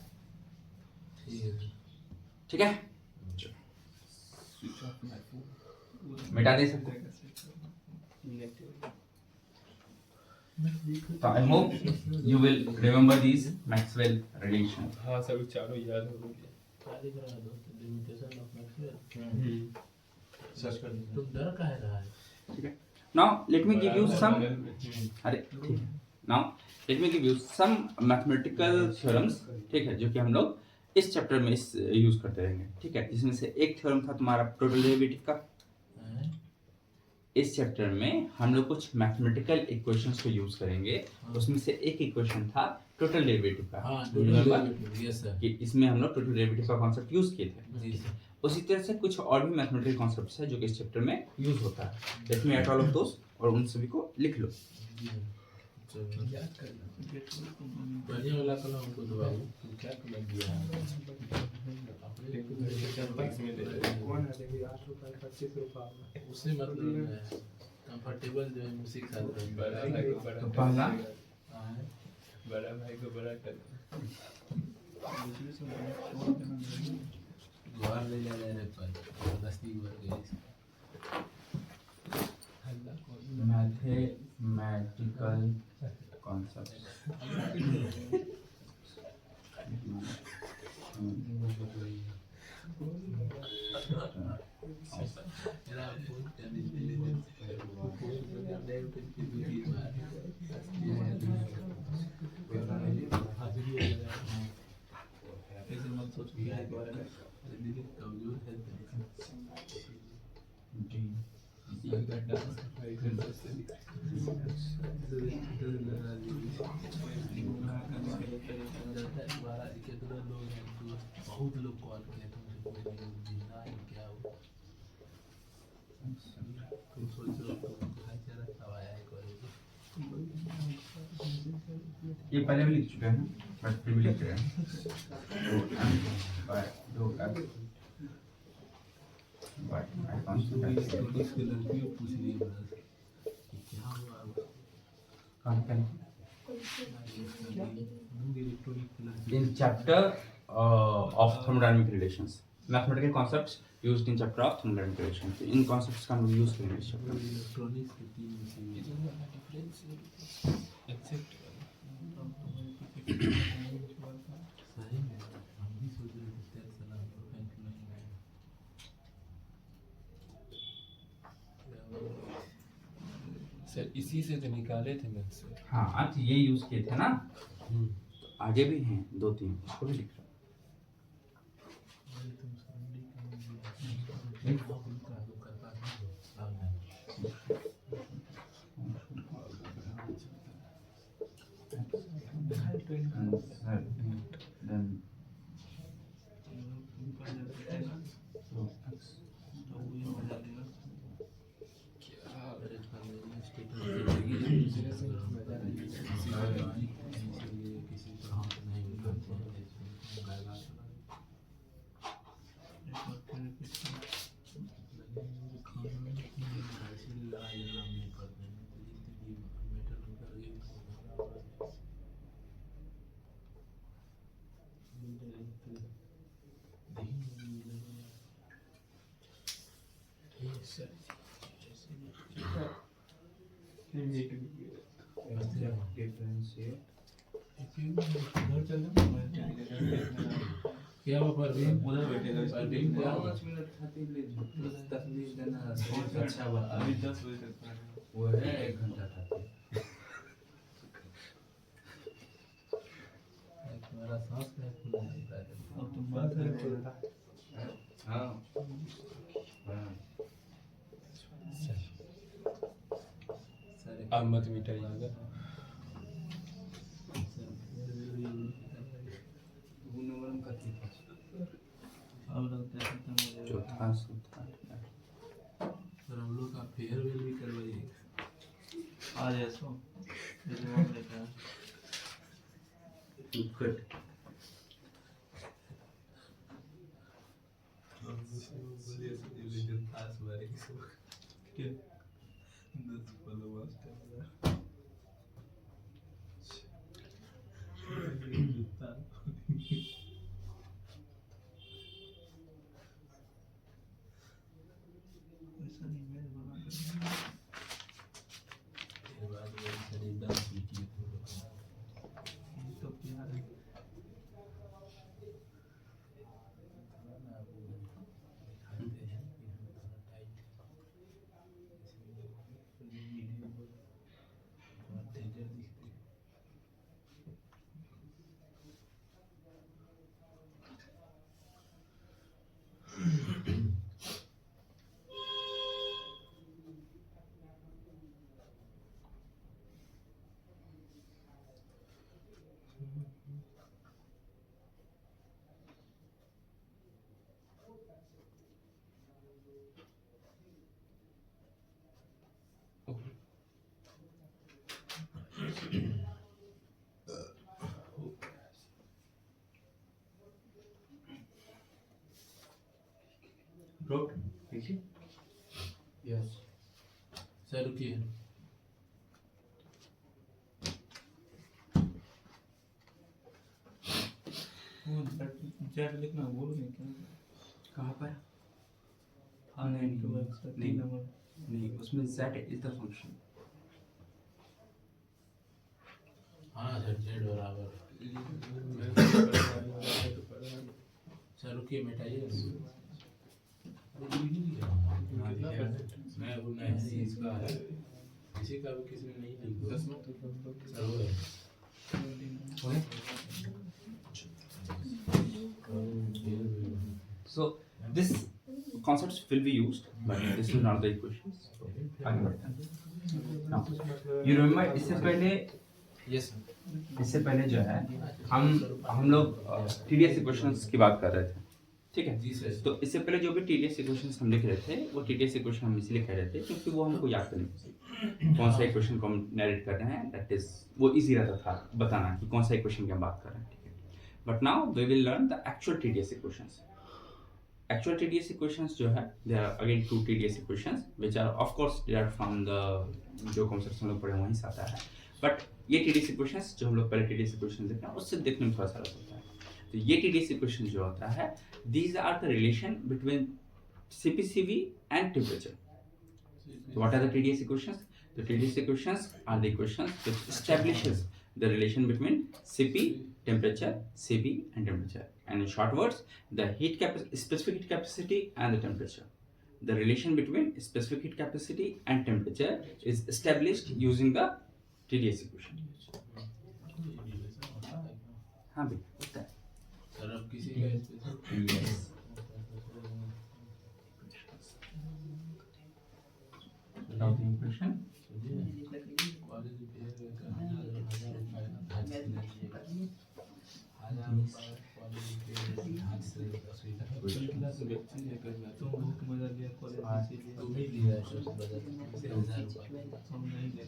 ठीक है. मिटा दे सबको. So I hope you will remember these Maxwell relations. हाँ सभी चारों याद हो गए. सर्च कर दीजिए. तुम डर काहे रहा है. ठीक है. Now let me give you some. अरे ठीक है. Now let me give you some mathematical theorems. ठीक है, जो कि हम लोग इस चैप्टर में यूज करते रहेंगे. ठीक है. जिसमें से एक थ्योरम था तुम्हारा टोटल डेरिवेटिव का. इस चैप्टर में हम लोग कुछ मैथमेटिकल इक्वेशंस को यूज करेंगे. उसमें से एक इक्वेशन था टोटल डेरिवेटिव का. हाँ Remember? Yes sir. कि इसमें हम लोग टोटल डेरिवेटिव का कॉन्सेप्ट यूज किए थे. जी सर. उसी तरह से कुछ और भी मैथमेटिकल कॉन्सेप्ट्स है जो कि इस चैप्टर में यूज होता है. Let me right all of those और उन सभी को लिख लो. बढ़िया वाला कलम हमको दो. क्या कलम दिया है. कौन है देखिए 8 रुपए 25 रुपए उससे मतलब है कंफर्टेबल जो है उसी के साथ रहना। बड़ा भाई को बड़ा तो पहला हाँ, बड़ा भाई को बड़ा कर गुहार ले जा रहे हैं पर जबरदस्ती हुआ गई मैथमेटिकल कॉन्सेप्ट मेरा फोन करने के लिए ऐसे मत सोचो कि एक बार दिल कमजोर है जी ये घटना भाई कर सकते बहुत लोग कॉल किए थे मुझे कोई नहीं जिंदा है क्या हो तुम सोच रहे हो भाईचारा कब आया है करोगे ये पहले भी लिख चुके हैं ना बट फिर भी लिख रहे हैं दो एफ बाय इसके लड़कियों पूछ रही है बस कि क्या हुआ in chapter of thermodynamic relations mathematical concepts used in chapter of thermodynamic relations in concepts can be used in this chapter electronics की तीन मशीनें सही में हम भी सोच रहे थे तेरे सलाह बैंक नहीं है सर इसी से तो निकाले थे मैथ से हाँ आज ये यूज किए थे ना आगे भी हैं दो तीन इसको भी लिख रहा then क्या वो परवीन उधर बैठेगा परवीन क्या हुआ? 5 मिनट खातिर ले तकलीफ देना बहुत अच्छा बात अभी 10 बजे तक वो है 1 घंटा था तुम्हारा सांस में खुला है और तुम बात कर रहे हो हाँ सर अब मत मिटाइएगा वो नंबर में कथी अब लगता है खत्म हो जाएगा चौथा चौथा सर हम लोग का फेयरवेल भी करवाइएगा आ जाए सो रिजॉर्ट लेकर गुड तो प्यार है ड्रॉप देखिए यस सर रुकिए वो जेड लिखना भूल गए क्या कहाँ पर? हाँ नहीं, तो नहीं। नंबर नहीं, उसमें z इज द फंक्शन। हाँ सर जेड बराबर सर रुकिए मिटाइए मैं वो नहीं इसका है किसी का भी किसी ने नहीं लिखा सर हो गया So this concepts will be used, but this is not the equations. आगे बढ़ते हैं। Now, you remember इससे पहले जो है हम लोग TDS इक्वेशंस की बात कर रहे थे, ठीक है? जी सर तो इससे पहले जो भी TDS इक्वेशंस हम लिख रहे थे वो TDS इक्वेशन हम इसलिए कह रहे थे क्योंकि वो हमको याद करने की कौन सा इक्वेशन को हम नैरेट कर रहे हैं, दैट इज वो इजी रहता था बताना कि कौन सा इक्वेशन की हम बात कर रहे हैं, ठीक है? But now we will learn the actual TDS equations. Actual TDS equations जो है there are again two TDS equations which are of course derived from the जो concepts हम लोग पढ़े वहीं से आता है, but ये TDS equations जो हम लोग पहले TDS equations देखे हैं उससे देखने में थोड़ा सा अलग होता है। तो ये TDS equation जो होता है these are the relation between CPCV and temperature. So what are the TDS equations? The TDS equations are the equations which establishes the relation between CP, temperature, CP and temperature. And in short words, the specific heat capacity and the temperature. The relation between specific heat capacity and temperature is established using the TDS equation. हाँ भाई होता है। Sir अब किसी का Yes. Without the equation, तुम बहुत मजा लिया कॉलेज इसीलिए हम नहीं दे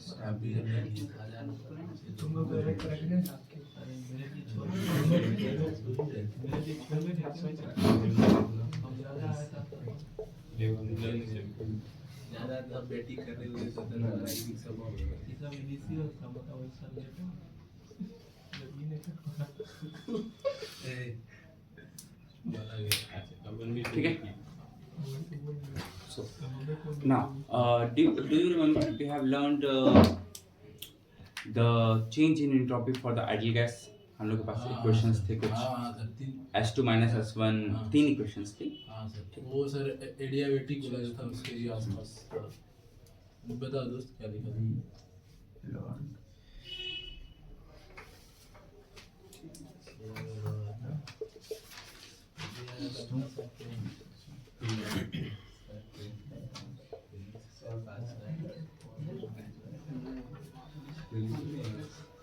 तुम लोग डायरेक्ट करेंगे आपके मेरे लिए छोड़ मेरे लिए छोड़ में हम ज्यादा आया था ज्यादा बेटी कर रहे हुए तो ड्राइविंग सब हो गया ये सब इनिशियल था बताओ इस साल लेट जब ये नहीं ठीक है? So now, do you remember we have learned the change in entropy for the ideal gas? हम लोग के पास इक्वेशंस थे कुछ हाँ सर तीन S2 minus S1 तीन इक्वेशंस थी। हाँ सर वो सर एडियाबेटिक वाला था उसके ही आसपास था। बताओ दोस्त क्या लिखा था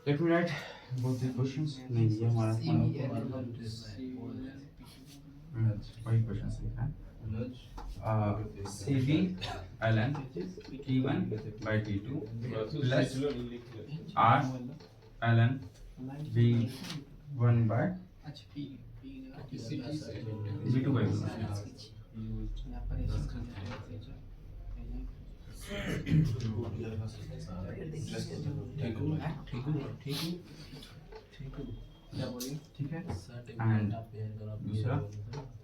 Let me write both the equations. नहीं ये हमारा वही इक्वेशंस लिखा है। CV ln T1 by T2 plus R ln V1 by V2 by V1। ठीक है? And दूसरा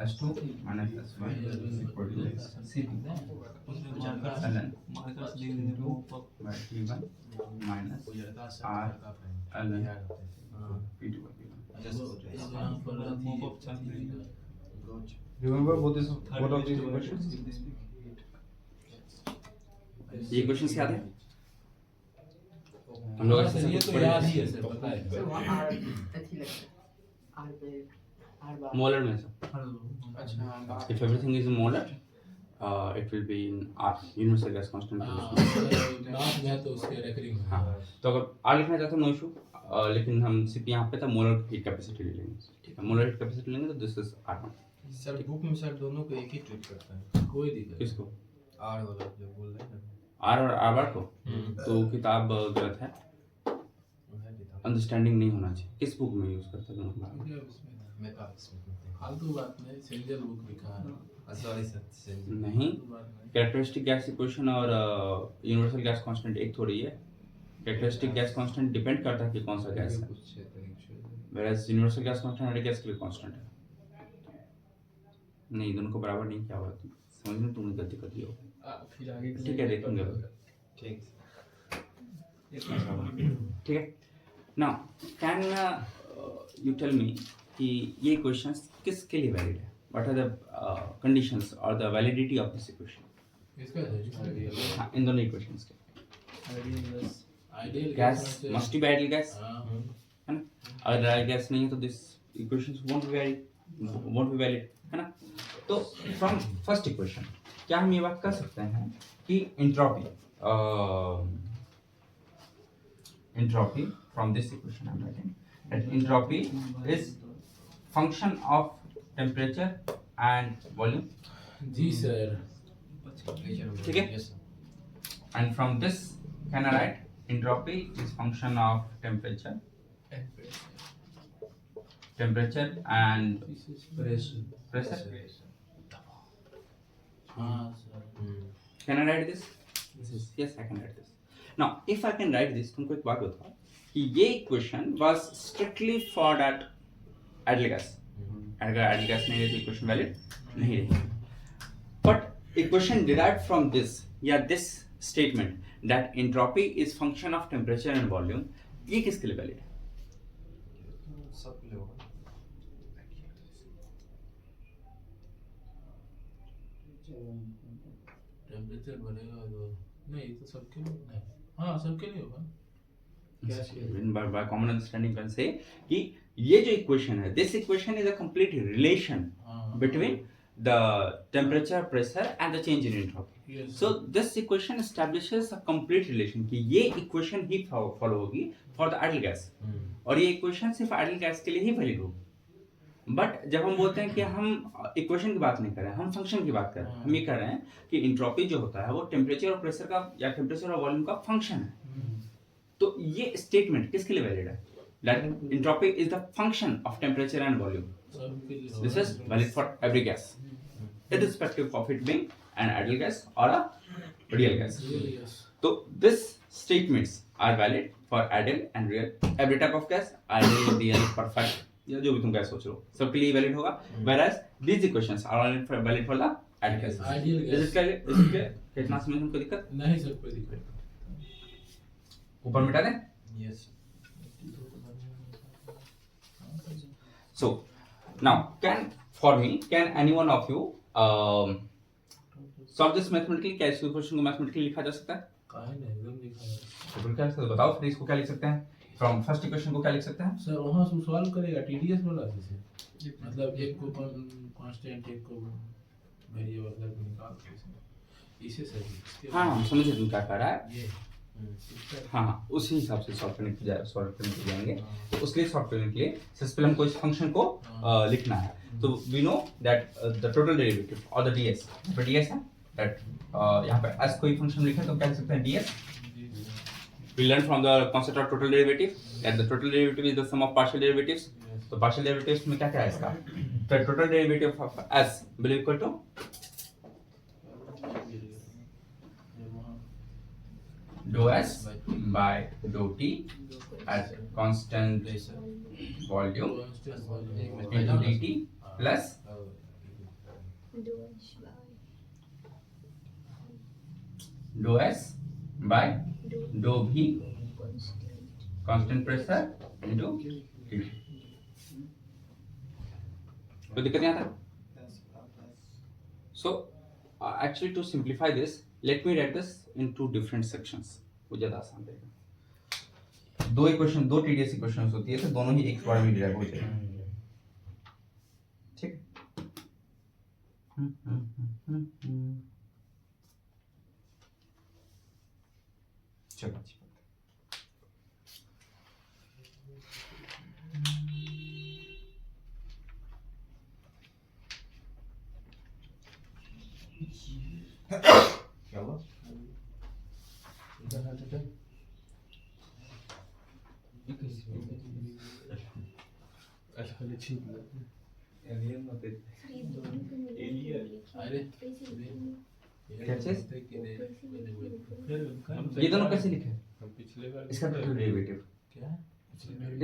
S2 minus S1 is equal to CV ln markers लिख देंगे वो by T1 minus R ln V2 by V1। मोप up चाहिए Remember both of these equations? ये equations याद है? हम लोग ऐसे ये तो याद ही है सर पता है सर वहाँ आर अच्छी लगता है आर पे आर बार मोलर में से अच्छा हाँ if everything is in molar it will be in R universal gas constant। नाम में तो उसके रेकरिंग हाँ तो अगर R लिखना चाहते हो नो इशू, लेकिन हम सिर्फ यहाँ पे था मोलर हीट कैपेसिटी ले लेंगे, ठीक है? मोलर हीट कैपेसिटी लेंगे तो this is R1। Sir book में सर दोनों को एक ही ट्रीट करता है कोई दिक्कत किसको? आर वाला जो बोल रहे हैं ना R और R बार को? तो किताब गलत है, वो है किताब अंडरस्टैंडिंग नहीं होना चाहिए। किस बुक में यूज करते हैं दोनों का? मैं का इसमें फालतू बात में सिंगल बुक लिखा है सॉरी सर नहीं, कैरेक्टरिस्टिक गैस इक्वेशन और यूनिवर्सल गैस कांस्टेंट एक थोड़ी है। कैरेक्टरिस्टिक गैस कांस्टेंट डिपेंड करता है कि कौन सा गैस है, whereas यूनिवर्सल गैस कांस्टेंट हर गैस के लिए कांस्टेंट है। नहीं, दोनों को बराबर नहीं किया हुआ है, तुम समझ में तुमने गलती कर दी हो। फिर आगे ठीक है, देखेंगे। ठीक ठीक है। Now can you tell me कि ये क्वेश्चंस किसके लिए वैलिड है? व्हाट आर द कंडीशंस और the validity of this equation? इसका है हाँ, इन दोनों इक्वेशंस के। Ideal gas must be ideal gas, हाँ है ना? अगर आइडियल गैस नहीं है तो this equations won't be valid, है ना? तो फ्रॉम फर्स्ट इक्वेशन क्या हम ये बात कर सकते हैं कि entropy from this equation I'm writing that entropy is function of temperature and volume, जी सर। ठीक है? And from this can I write entropy is function of temperature and pressure. हाँ sir. Can I write this? Yes, I can write this. Now, if I can write this, तुमको एक बात बताओ कि ये equation was strictly for that ideal gas. अगर ideal gas नहीं है तो equation valid नहीं रहेगी. But equation derived from this या this statement that entropy is function of temperature and volume, ये किसके लिए valid है? सब के लिए होगा। टेम्परेचर बढ़ेगा तो नहीं, तो सबके लिए नहीं। हाँ, सबके लिए होगा। By common understanding can say कि ये जो equation है, this equation is a complete relation between the temperature, pressure and the change in entropy. Yes. So this equation establishes a complete relation कि ये equation ही follow होगी for the ideal gas और ये equation सिर्फ ideal gas के लिए ही valid होगी। But जब हम बोलते हैं कि हम इक्वेशन की बात नहीं कर रहे हैं, हम फंक्शन की बात कर रहे हैं, हम ये कह रहे हैं कि इंट्रोपी जो होता है वो टेम्परेचर और प्रेशर का या टेम्परेचर और वॉल्यूम का फंक्शन है। तो ये स्टेटमेंट किसके लिए वैलिड है? That entropy is the function of temperature and volume. सबके लिए this is valid for every gas irrespective of it being an ideal gas or a real gas. Yes. So this statements are valid for ideal and real, every type of gas, ideal, real, perfect, या जो भी तुम gas सोच रहे हो सबके लिए valid होगा। whereas these equations are only valid for the ideal gases. Ideal gas. Is it clear? कितना समय तुमको दिक्कत? नहीं सर, कोई दिक्कत ऊपर मिटा दें? Yes So now can any one of you solve this mathematically? क्या इस इक्वेशन को मैथमेटिकली लिखा जा सकता है? काहे नहीं, एकदम लिखा है तो फिर क्या कर सकते हो? बताओ फिर इसको क्या लिख सकते हैं? फ्रॉम फर्स्ट इक्वेशन को क्या लिख सकते हैं? सर। वहाँ से सॉल्व करेगा टीडीएस वाला से, मतलब एक को कांस्टेंट एक को वेरिएबल करके निकाल के इसे सही। हाँ, समझे तुम क्या कर रहा है? ये हाँ, उसी हिसाब से सॉल्व करने के जाएंगे। तो उसके लिए सॉल्व करने के लिए सबसे पहले हमको इस फंक्शन को लिखना है। तो we know that the total derivative और द डीएस, पर डीएस है दैट यहाँ पे एस कोई फंक्शन लिखे तो क्या लिख सकते हैं? DS. We learn from the concept of total derivative that the total derivative is the sum of partial derivatives. तो partial derivatives में क्या क्या है इसका? The total derivative of s will equal to dou s by dou t at constant volume into dt plus dou s by dou v constant pressure into dt. कोई दिक्कत नहीं आता? So actually to simplify this, let me write this in two different sections. वो ज़्यादा आसान रहेगा। दो equation, दो टीडीएस इक्वेशंस होती है तो दोनों ही एक बार में डिराइव हो जाएंगे। ठीक? चलो अच्छी बात क्या हुआ? एलियन अरे क्या चीज़? फिर ये दोनों कैसे लिखे? हम पिछले बार इसका टोटल डेरिवेटिव क्या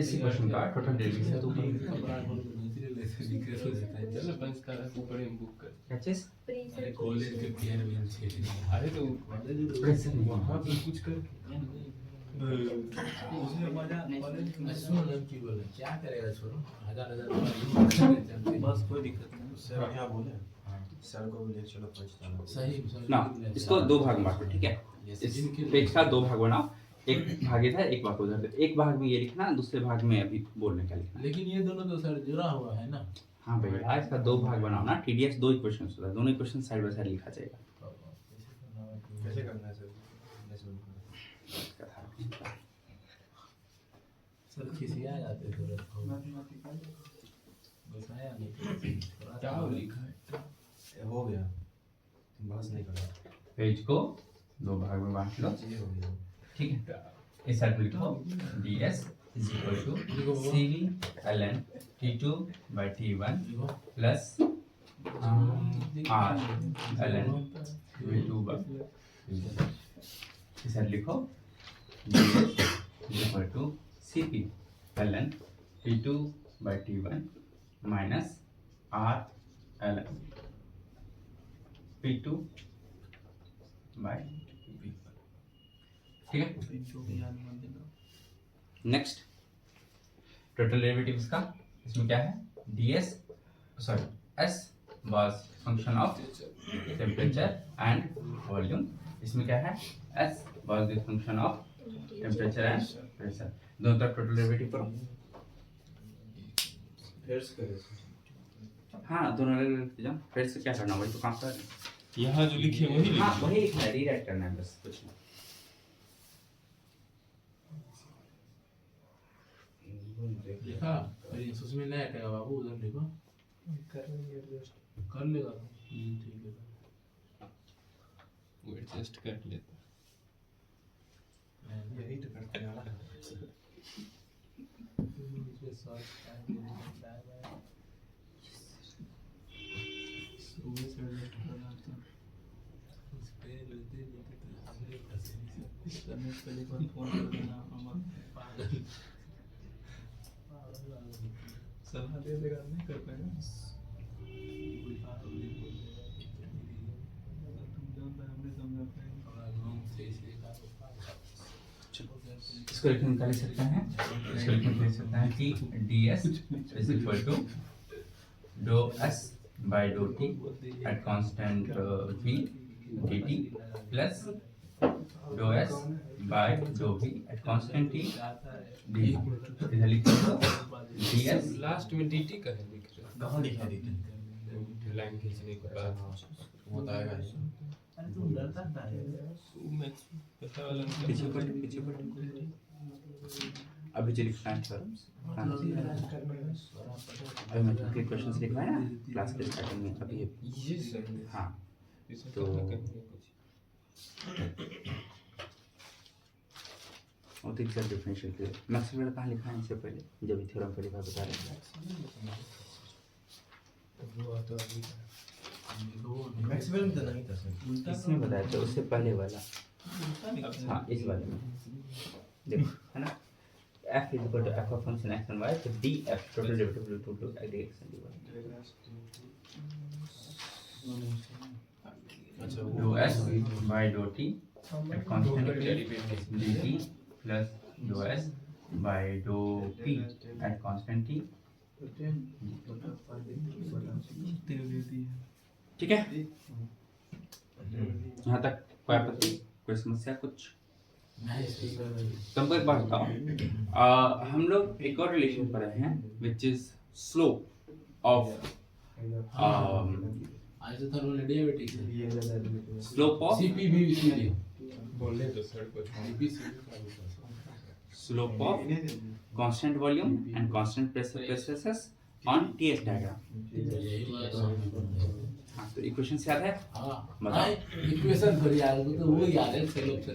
इस इक्वेशन का टोटल डेरिवेटिव तो कपड़ा को दूसरे लेसे लिखे तो देता है चलो 5 तारा को ऊपर हम बुक कर क्या चीज़? अरे कॉलेज के पेयर में छे अरे तो प्रेशर नहीं वहां पे कुछ कर उसमें मजा कॉलेज में सुन लग की बोले क्या करेगा छोरो हजार बस कोई दिक्कत नहीं सर क्या बोले सर को बोले चलो 5 तारा सही ना इसको दो भाग में बांटो, ठीक है? इस पेज का दो भाग बनाओ, एक भाग इधर एक भाग उधर। तो एक भाग में ये लिखना, दूसरे भाग में अभी बोलने का लिखना। लेकिन ये दोनों तो सर जुड़ा हुआ है ना हाँ भैया, इसका दो भाग बनाओ ना। टीडीएस दो इक्वेशन होता है, दोनों इक्वेशन साइड बाय साइड लिखा जाएगा। कैसे करना है सर सर खिसिया जाते तुरंत मैथमेटिकल बताया नहीं टाउ लिखा है हो गया बस नहीं करा पेज को दो भाग में बांट लो, ये हो गया ठीक है? इस साइड में लिखो ds is equal to cv ln t2 by t1 plus r ln v2 by इस साइड लिखो ds is equal to cp ln t2 by t1 minus r ln p2 by ठीक है? जो भी याद मत देना नेक्स्ट टोटल डेरिवेटिव इसका, इसमें क्या है? ds sorry s was function of temperature and volume. इसमें क्या है? s was the function of temperature and pressure. दोनों तरफ टोटल डेरिवेटिव करो। फिर से करे हाँ, दोनों अलग अलग जाओ। फिर से क्या करना, वही तो काम कर रहे हैं। यहाँ जो लिखे वही हाँ, लिखे वही लिखना है, रीराइट करना है बस, कुछ नहीं। लिखा अरे उसमें नहीं हटेगा बाबू उधर लिखो कर लेंगे एडजस्ट कर लेगा ठीक है वो एडजस्ट कर लेता यही तो करते हैं इसमें सर्च टाइम सुबह से एडजस्ट करना था इस पे लेते लेते तो हमने फंसे नहीं इस करने से पहले एक बार फोन कर देना अमन पागल सलाह दे देगा नहीं कर पाएगा तुम जानता है हमने समझा पाएंगे इसको लिख निकाल सकते हैं। इसको लिख सकते हैं कि ds इज इक्वल टू डो s by डो t at constant v dt plus डो s by डो v at constant t dt। इधर लिख दो ds लास्ट में डीटी का है लिख रहे कहाँ लिखा दी लाइन खींचने के बाद वो तो आएगा नहीं मैक्स पता वाला पीछे पट अभी जो लिखना है सर, अभी मैं तुमके क्वेश्चन लिखा है ना क्लास के स्टार्टिंग में अभी। ये सही हाँ, इसमें तो- करना कुछ वो तो एग्जैक्ट डिफरेंशियल के मैक्सवेल कहाँ लिखा है इससे पहले, जब थ्योरम पहली बार बता रहे थे। मैक्सवेल में तो नहीं था सर इसमें बताया था, उससे पहले वाला। हाँ, इस वाले में देखो है ना, f is equal to f of function x and y, तो df total derivative to x and dy। अच्छा डो s by डो t at constant dt plus डो s by डो p at constant t। ठीक है, यहाँ तक कोई आपत्ति, कोई समस्या कुछ? तुमको एक बात बताओ, हम लोग एक और रिलेशन पर रहे हैं विच इज स्लोप ऑफ आज तो thermal derivative slope of CPV CP बोलने तो सर कुछ slope of constant volume and constant pressure processes on TS diagram. हाँ, तो इक्वेशन याद है? हाँ बताओ। इक्वेशन थोड़ी याद है तो वो याद है स्लोप से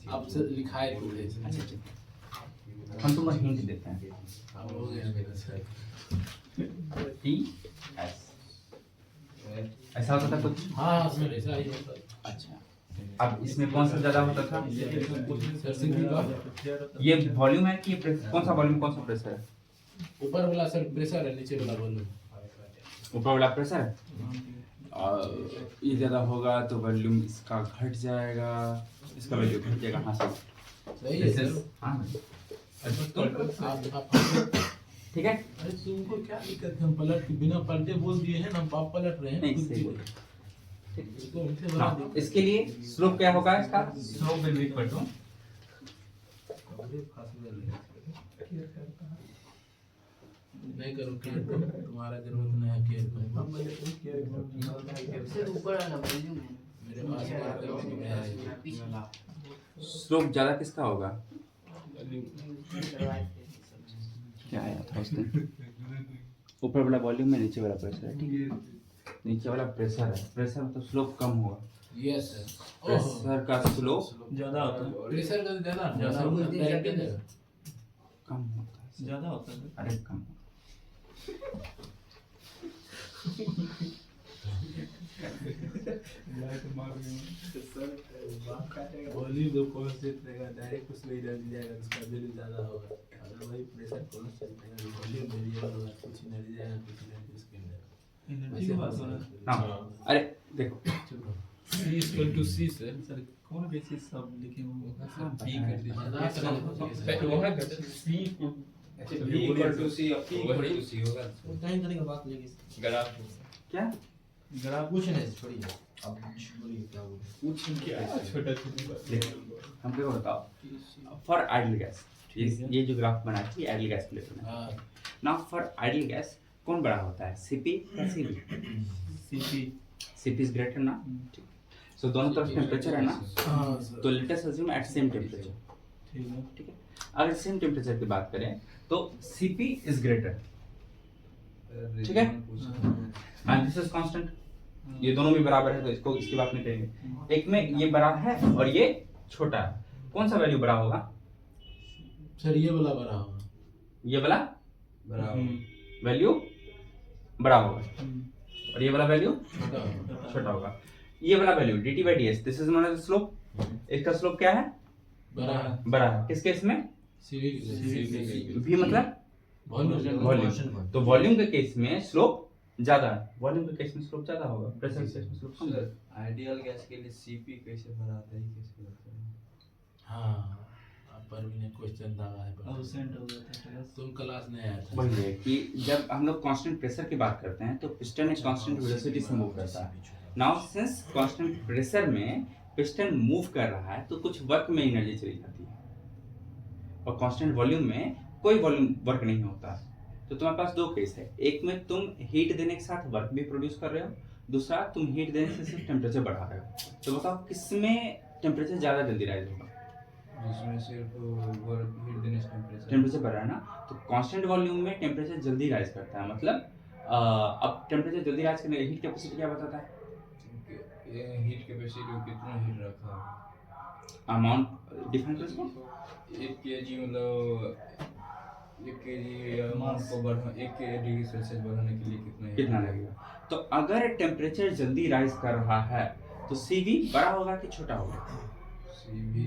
अब से लिखा है पूरे अच्छा अच्छा, हम तुम्हें हिंट देते हैं। अब हो गया मेरा सर टी एस ऐसा होता था कुछ? हाँ सर ऐसा ही होता है। अच्छा, अब इसमें कौन सा ज्यादा होता था? सर सीधी बात, ये वॉल्यूम है कि कौन सा वॉल्यूम कौन सा प्रेशर है? ऊपर वाला सर प्रेशर है, नीचे वाला वॉल्यूम। ऊपर वाला प्रेशर है, ये ज़्यादा होगा तो वॉल्यूम इसका घट जाएगा, इसका वैल्यू घट जाएगा। हाँ सर, सही है सर। हाँ आप ठीक है। अरे तुमको क्या दिक्कत है, हम पलट के बिना पलटे बोल दिए हैं ना, हम आप पलट रहे हैं नहीं, खुद सही भी। बोल। इसको उनसे बड़ा हाँ, दिक्कत इसके लिए स्लोप क्या होगा इसका? Slope will be equal to, है। फांसी ले ले। नहीं करो केयर, तुम्हारा जरूरत नहीं है केयर करने। सर ऊपर वाला वॉल्यूम है मेरे पास केयर करने में है। स्लोप ज़्यादा किसका होगा? क्या आया था उस दिन? ऊपर वाला वॉल्यूम में नीचे वाला प्रेशर है, ठीक है। नीचे वाला प्रेशर है, प्रेशर मतलब स्लोप कम होगा। Yes sir. प्रेशर का स्लोप ज्यादा होता है, प्रेशर का ज्यादा ज्यादा होता होता है। है। कम होता है। ज्यादा होता है। अरे कम। वॉल्यूम जो कांस्टेंट रहेगा डायरेक्ट उसमें एनर्जी जाएगा, उसका वैल्यू ज्यादा होगा। अगर वही प्रेशर कांस्टेंट रहेगा, वॉल्यूम वेरिएबल होगा, कुछ एनर्जी जाएगा, कुछ एनर्जी उसके अंदर। एनर्जी की बात हो रहा है। हाँ, अरे देखो, C इक्वल टू C से सर कौन बेसिस सब लिखे हुए हैं? हाँ, B कर दीजिए। वहाँ का C V equal to C और P equal to C होगा। टाइम करने का बात लेगी ग्राफ क्या? ग्राफ कुछ नहीं छोड़िए, अब छोड़िए क्या बोले। छोटा छोटी बात। देखो, हमको बताओ, फॉर आइडियल गैस, ये जो ग्राफ बना है आइडियल गैस के लिए बना है। हाँ नाउ फॉर आइडियल गैस कौन बड़ा होता है, सीपी या CV? CP. CP is greater ना, ठीक। सो दोनों तरफ टेम्परेचर है ना, हाँ सर। तो let us assume at same temperature, ठीक है। ठीक है। अगर सेम टेम्परेचर की बात करें तो सीपी इज ग्रेटर, ठीक है। एंड दिस इज कांस्टेंट, ये दोनों भी बराबर है तो इसको इसकी बात नहीं करेंगे। एक में ये बड़ा है और ये छोटा है, कौन सा वैल्यू बड़ा होगा? सर ये वाला बड़ा होगा। ये वाला वैल्यू बड़ा होगा और ये वाला वैल्यू छोटा होगा। छोटा होगा। ये वाला value dt by ds, this is known as slope. इसका स्लोप क्या है? बड़ा है। बड़ा है। किस केस में? CV v मतलब वॉल्यूम। तो वॉल्यूम के केस में स्लोप ज्यादा है, वॉल्यूम के केस में स्लोप ज्यादा होगा, प्रेशर के केस में स्लोप कम होगा। आइडियल गैस के लिए सीपी कैसे भराता है, कैसे होता है? हाँ अब पर भी ने क्वेश्चन दावा है पर अब्सेंट हो गया था। तुम क्लास में आया था। वही है कि जब हम लोग कांस्टेंट प्रेशर की बात करते हैं तो पिस्टन एक कांस्टेंट वेलोसिटी से मूव करता है। नाउ सिंस कांस्टेंट प्रेशर में पिस्टन मूव कर रहा है तो कुछ वर्क में एनर्जी चली जाती है और कांस्टेंट वॉल्यूम में कोई वॉल्यूम वर्क नहीं होता। तो तुम्हारे पास दो केस है, एक में तुम हीट देने के साथ वर्क भी प्रोड्यूस कर रहे हो, दूसरा तुम हीट देने से सिर्फ टेम्परेचर बढ़ा रहे हो। तो बताओ किसमें टेम्परेचर ज्यादा जल्दी राइज होगा? जिसमें सिर्फ वर्क हीट देने से टेम्परेचर बढ़ रहा है ना, तो कांस्टेंट वॉल्यूम में टेम्परेचर जल्दी राइज करता है। मतलब अब टेम्परेचर जल्दी राइज करने का हीट कैपेसिटी क्या बताता है? हीट कैपेसिटी कितना हीट रखा है, अमाउंट डिफाइन कर इसको। 1 kg मतलब 1 kg अमाउंट को बढ़ा 1 डिग्री सेल्सियस बढ़ाने के लिए कितना लगेगा? तो अगर टेम्परेचर जल्दी राइज कर रहा है तो CV बड़ा होगा कि छोटा होगा? CV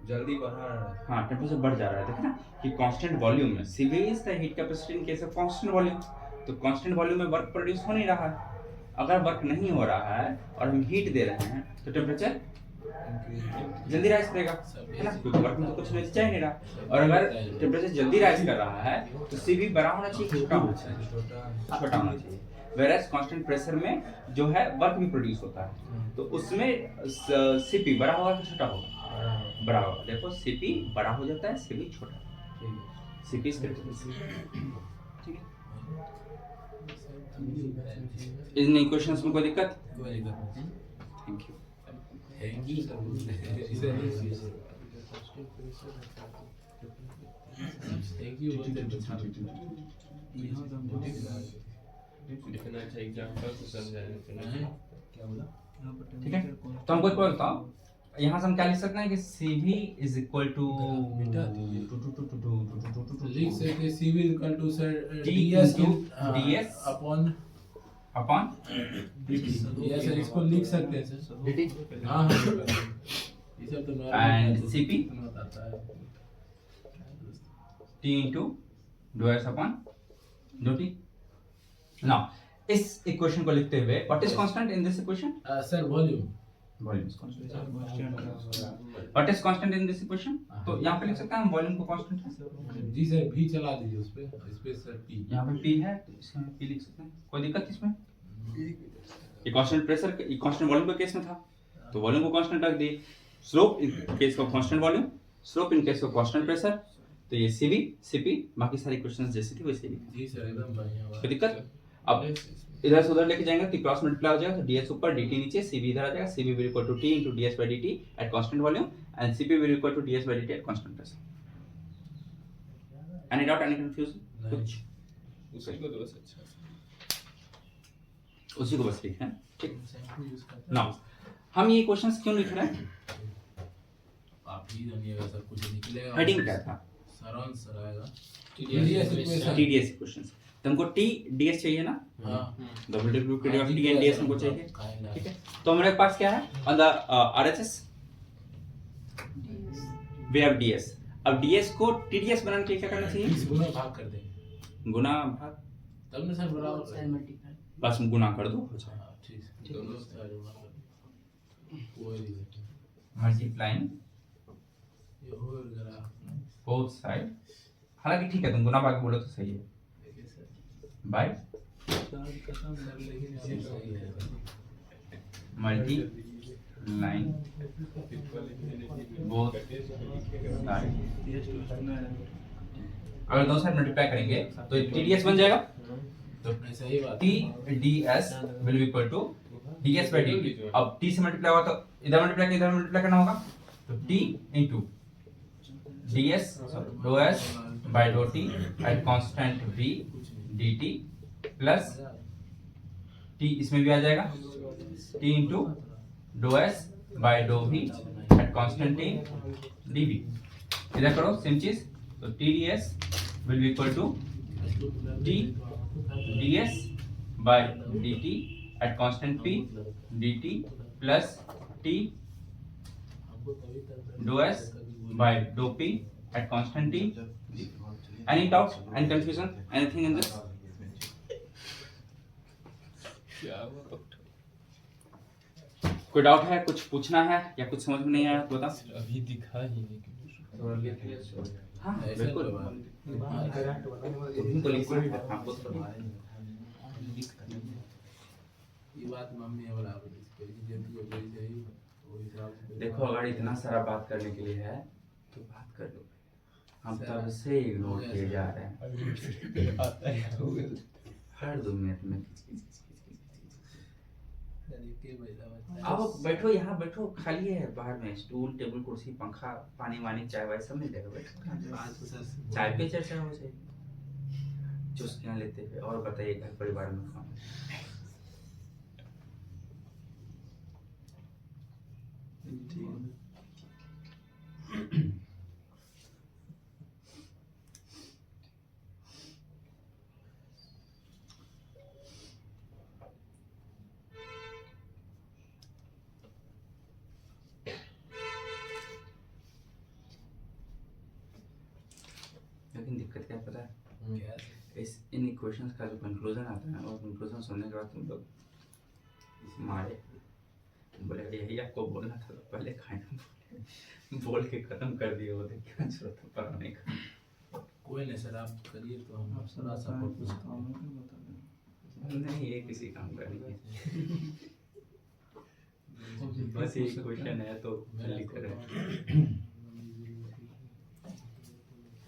जल्दी बढ़ा रहा है। हाँ, टेम्परेचर बढ़ जा रहा है। देखना कि कांस्टेंट वॉल्यूम में CV is the heat capacity in case of constant volume. तो कांस्टेंट वॉल्यूम में वर्क प्रोड्यूस हो नहीं रहा है। अगर वर्क नहीं हो रहा है और हम हीट दे रहे हैं तो टेम्परेचर जल्दी राइज करेगा, है ना, क्योंकि वर्क में तो कुछ नहीं चाहिए नहीं रहा। और अगर टेम्परेचर जल्दी राइज कर रहा है तो CV बड़ा होना चाहिए, छोटा होना चाहिए? छोटा होना चाहिए। वेरएस कांस्टेंट प्रेशर में जो है वर्क भी प्रोड्यूस होता है, तो उसमें CP बड़ा होगा कि छोटा होगा? बड़ा होगा। देखो CP बड़ा हो जाता है, CV छोटा। CP इज ठीक है। इन इक्वेशंस में कोई दिक्कत? कोई दिक्कत नहीं। Thank you. Thank you sir. Thank you बोलते लिखना चाहिए एग्जांपल को समझाने। क्या बोला? ठीक है, तो हमको एक बात बताओ, यहाँ से हम क्या लिख सकते हैं कि CV इज इक्वल टू मिटा दीजिए। लिख सकते CV equal to sir T DS into DS upon upon या सर इसको लिख सकते हैं सर dt हाँ हाँ ये सब तो And नॉर्मल CP? आता है T into dou s upon dou t. Now इस इक्वेशन को लिखते हुए what is constant in this equation? Sir volume volume is constant. What is constant in this equation? तो यहाँ पे लिख सकते हैं हम वॉल्यूम को कांस्टेंट है. जी सर भी चला दीजिए उस पे सर P यहाँ पे P है तो इसमें P लिख सकते हैं. कोई दिक्कत इसमें? ये कांस्टेंट प्रेशर ये कांस्टेंट वॉल्यूम के केस में था तो वॉल्यूम को कांस्टेंट रख दिए. Slope in case of constant volume, slope in case of constant pressure. तो ये CV CP बाकी सारी क्वेश्चंस जैसे थी वैसे लिखे. जी सर एकदम बढ़िया बात कोई दिक्कत? अब इधर से उधर लेके जाएंगे तो क्रॉस मल्टीप्लाई हो जाएगा तो ds ऊपर dt नीचे CV इधर आ जाएगा. CV will equal to T into ds by dt at constant volume and CP will equal to ds by dt at constant pressure. Any doubt, any confusion? कुछ उसी को तो बस अच्छा उसी को बस लिखे हैं. ठीक. नाउ हम ये क्वेश्चंस क्यों लिख रहे हैं? आप ही जानिएगा सर कुछ निकलेगा हेडिंग क्या था? सारांश सर आएगा TDS इक्वेशंस. तो हमको T ds चाहिए ना? हाँ WT of T and ds हमको चाहिए. ठीक है. तो हमारे पास क्या है? On the RHS we have ds. अब ds को TDS बनाने के लिए क्या करना चाहिए? 20 गुना भाग कर देंगे गुना भाग तब ना सर बराबर side multiply बस गुना कर दो हो जाएगा. हाँ, ठीक दोनों साइड गुना कर दो वो रिलेटेड मल्टीप्लाइंग ये होल ग्राफ बोथ साइड. हालांकि ठीक है तुम गुना भाग बोलो तो सही है. देखिए सर बाय कसम सर लेकिन ये सही है मल्टीप्लाइंग बोथ साइड. अगर दो साइड मल्टीप्लाई करेंगे तो TDS बन जाएगा. तो सही बात TDS will be equal to ds by dt. अब T से मल्टीप्लाई हुआ तो इधर मल्टीप्लाई करना होगा. तो T into ds dou s by dou t at constant v dt plus T इसमें भी आ जाएगा. T into dou s by dou v at constant t dv. इधर करो सेम चीज. तो TDS will be equal to T ds by dt at constant p dt plus T dou s by dou p at constant t. Any doubts? Any confusion? Anything in this? क्या हुआ कोई doubt है? कुछ पूछना है या कुछ समझ में नहीं आया तो बता. अभी दिखा ही नहीं. हाँ बिल्कुल. तुम तो लिख सकते हो. हाँ खुद तो. ये बात मम्मी है बराबर इसको जब ये कोई सही वो हिसाब से देखो अगर इतना सारा बात करने के लिए है तो बात कर लो. हम तब से इग्नोर किए जा रहे हैं आता है हर 2 मिनट में. के बैठा आओ बैठो यहाँ बैठो. खाली है बाहर में स्टूल टेबल कुर्सी पंखा पानी वानी चाय वाय सब मिल जाएगा. बैठो आज तो सर चाय पे चर्चा हो जाएगी. चुस्कियाँ लेते हुए. और बताइए घर परिवार में कौन? लेकिन दिक्कत क्या पता है? क्या इस इन इक्वेशंस का जो कंक्लूजन आता है और कंक्लूजन सुनने के बाद तुम लोग मारे बोले यही आपको बोलना था तो पहले खाना बोल के खत्म कर दिए होते. क्या जरूरत है पढ़ाने का? कोई नहीं सर आप करिए तो हम सारा सपोर्ट नहीं ये किसी काम का नहीं है. बस ये क्वेश्चन है तो जल्दी करें.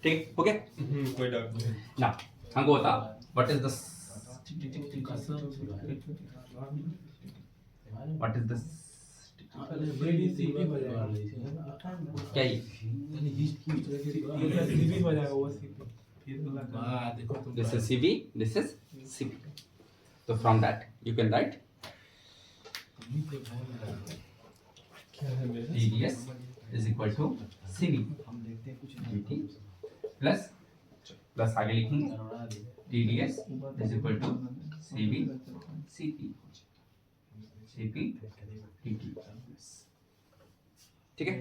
ठीक हो गया कोई डाउट नहीं. ना हमको बता what is the what is the क्या ये देखो तुम this is CV this is CP. so from that you can write क्या है मेरा TDS is equal to CV dt plus plus आगे लिखेंगे करवा दिए TDS is equal to CB CP CP TT। ठीक है।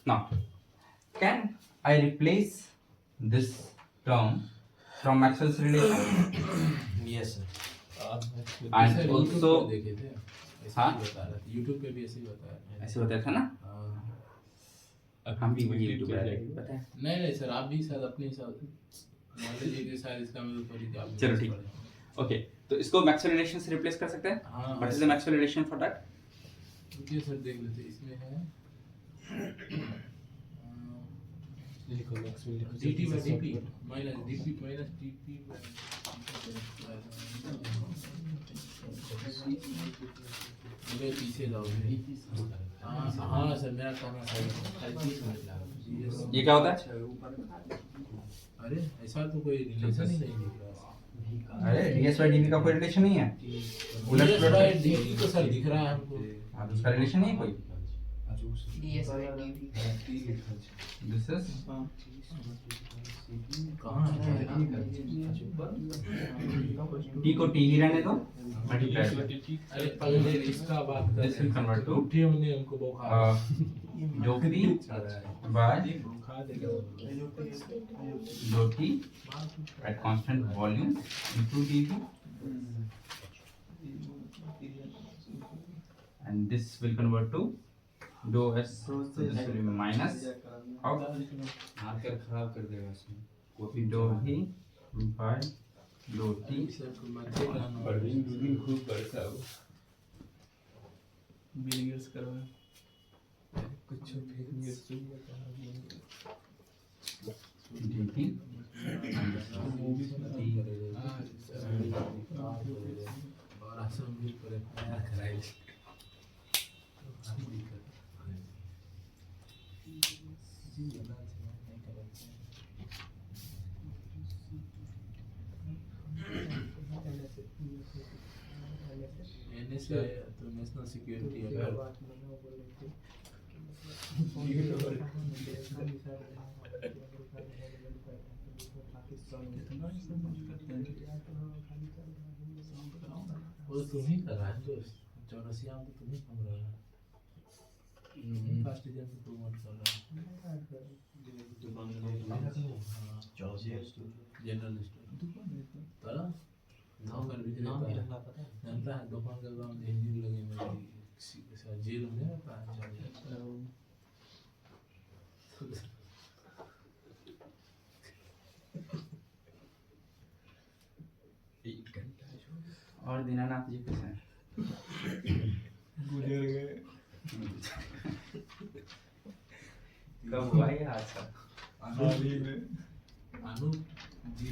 Now, can I replace this term from Maxwell's relation? Yes sir. And sir, also- YouTube पर देखे थे ऐसे हाँ? ही बता रहा था YouTube पे भी ऐसे ही बताया ऐसे बताया था ना, हाँ। हम भी वही यूट्यूब पे पता है। नहीं सर आप भी शायद अपने हिसाब से मान लीजिए कि शायद इसका मतलब थोड़ी कि आप चलो ठीक है। ओके, तो इसको मैक्सवेल रिलेशन से रिप्लेस कर सकते हैं। हाँ what is the Maxwell relation for that? रुकिए सर देख लेते हैं। इसमें है dt by dp minus dp minus dp मेरे पीछे जाओ। हाँ सर मेरा कहना सही है। ये क्या होता है? अरे ऐसा तो कोई रिलेशन ही नहीं दिख रहा। अरे ds by dv का कोई रिलेशन नहीं है। उलट ds by dt तो सर दिख रहा है हमको। हाँ, तो उसका रिलेशन नहीं है कोई। ds by dv this is कहाँ है? t को t ही रहने दो, मल्टीप्लाई अरे पहले इसका बात कर दिस विल कन्वर्ट टू उठिए हमने हमको बुखार dou p by dou t at constant volume into dv, and this will convert to dou s, so this will be minus of हाथ कर खराब कर देगा इसमें। dou v by dou t Parveen खूब बरसा हो। बिलियर्स करवा कुछ फिर सुन बता dt और आसन भी पर कराई NSA तो नेशनल सिक्योरिटी है। वो तुम ही कर रहा है दोस्त। चौरसिया तो तुम ही कम रहा है। फर्स्ट डिवीजन से प्रमोट कर रहा है। जनरल स्टोर तारा नाम कर भी देता है। जानता है दुकान का काम इंजन लगे मेरे जेल में रहता है। और दीनानाथ जी कैसे हैं? गुजर गए। कब हुआ ये हादसा? हाल ही में अनु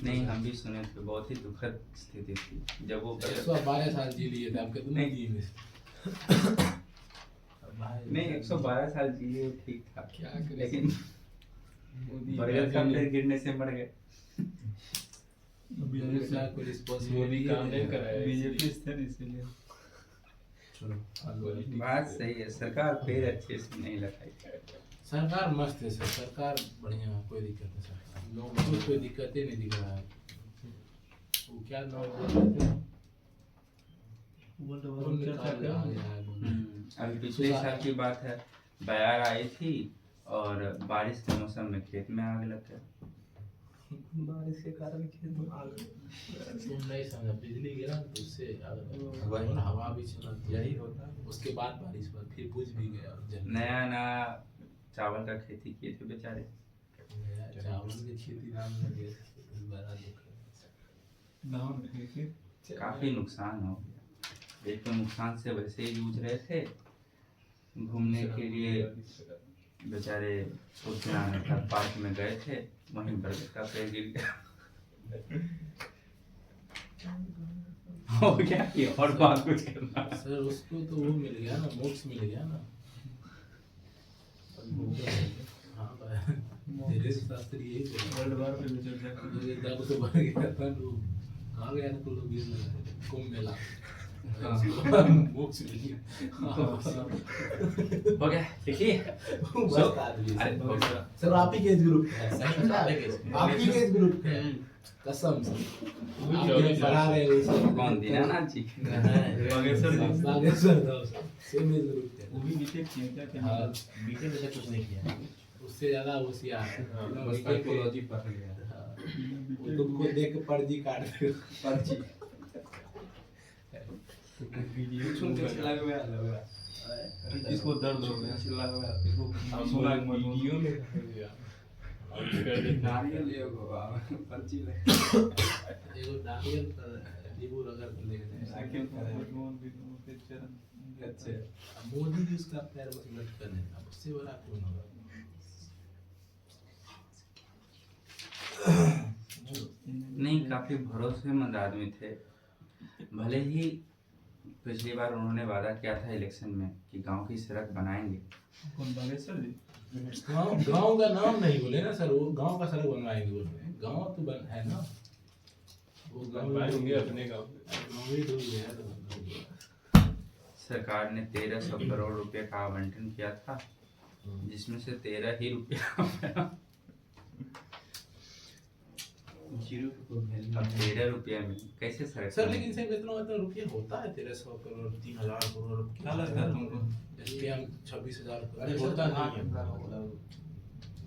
नहीं, हम भी सुने थे, बहुत ही दुखद स्थिति थी जब वो 112 साल जी लिए थे। आप कितने नहीं। जी में? नहीं 112 साल जिए ठीक था, क्या करें? लेकिन बरगद का पेड़ गिरने से मर गए। कोई रिस्पांसिबिलिटी काम नहीं कराया बीजेपी स्थिर इसीलिए बात सही है, सरकार पेड़ अच्छे से नहीं लगाई। सरकार मस्त है सर। सरकार बढ़िया है, कोई दिक्कत नहीं। सरकार लोगों को कोई दिक्कत ही नहीं दिख रहा है। वो क्या नाम बोलते हैं? वो निकाल आ गया है बोलो। अभी पिछले साल की बात है, बयार आई थी और बारिश के मौसम में खेत में आग लग गया। बारिश के कारण खेत में आग तुम नहीं समझा। बिजली गिरा तो उससे और हवा भी चला, यही होता है। उसके बाद बारिश हुआ, फिर बुझ भी गया और जल गया। नया नया चावल का खेती किए थे बेचारे। नया चावल की खेती नाम लगे बड़ा दुख है। धान खेती काफी नुकसान हो गया। एक तो नुकसान से वैसे ही जूझ रहे थे, घूमने के लिए बेचारे सोचना पार्क में गए थे, वहीं बरगद का पेड़ गिर गया। हो गया कि और बात कुछ करना। सर उसको तो वो मिल गया ना, मोक्ष मिल गया ना। हाँ भाई धीरे शास्त्री यही बोला। वर्ल्ड वार पे भी चर्चा की। जब तो बढ़ गया था लोग कहाँ गया था, तो लोग गिर लगा कुंभ मेला मोक्ष मिली। हो गया लिखिए। बस So, काट दिए। अरे हो गया। सर आप ही के एज ग्रुप के हैं। सही में सारे के आप ही के एज ग्रुप के हैं। कसम से आप ये पढ़ा रहे हैं उसे। कौन दीनानाथ जी? बागेश्वर था उसका। सेम एज ग्रुप के। वो भी बीटेक किया क्या क्या हाँ, बीटे में से कुछ नहीं किया उससे ज्यादा होशियार है। बस साइकोलॉजी पढ़ लिया हाँ, वो तुमको देख के पर्ची काट दे। पर्ची। इसको दर्द हो गया चिल्ला गया इसको सुना वीडियो में नारियल पर्ची ले एगो नारियल पर नींबू रगड़ के ले गए। साइकिल पर पे चरण अच्छा, मोदी जी उसका पैर बस लटकन है, अब उससे बड़ा कौन होगा? नहीं, काफी भरोसेमंद आदमी थे। भले ही पिछली बार उन्होंने वादा किया था इलेक्शन में कि गांव की सड़क बनाएंगे। कौन बागेश्वर जी गांव का नाम नहीं बोले ना सर, वो गांव का सड़क बनवाएंगे बोल रहे हैं। गांव तो बन है ना, वो गांव बनवाएंगे अपने गाँव में। गांव ही डूब गया तो सरकार ने 1300 करोड़ रुपए का आवंटन किया था, जिसमें से 13 ही रुपया अब 13 रुपया में कैसे सड़क सर, लेकिन सर इतना रुपया होता है 1300 करोड़ 3000 करोड़ क्या लगता है तुमको? जैसे हम 26,000 करोड़ अरे होता होता नहीं नहीं है। है मतलब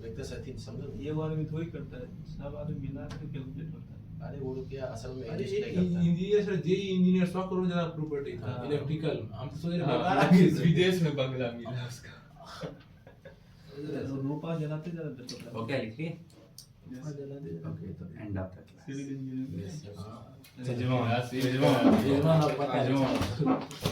एक तो सही समझो ये वो आदमी थोड़ी करता है, सब आदमी मिला के कैलकुलेट होता है। अरे वो रुपया असल में अरे एग्जिस्ट नहीं करता इंजीनियर सर, जे इंजीनियर 100 करोड़ ज्यादा प्रॉपर्टी था हाँ। इलेक्ट्रिकल। हम तो सोच रहे हाँ, बेकार आ गई सर। विदेश में बंगला मिला उसका। रूपा जलाते ज्यादा बेहतर होता है। हो गया लिखिए। हाँ, जला दे। ओके, तो end of the class. Civil engineering हाँ। यजमान यजमान, अब पता है। यजमान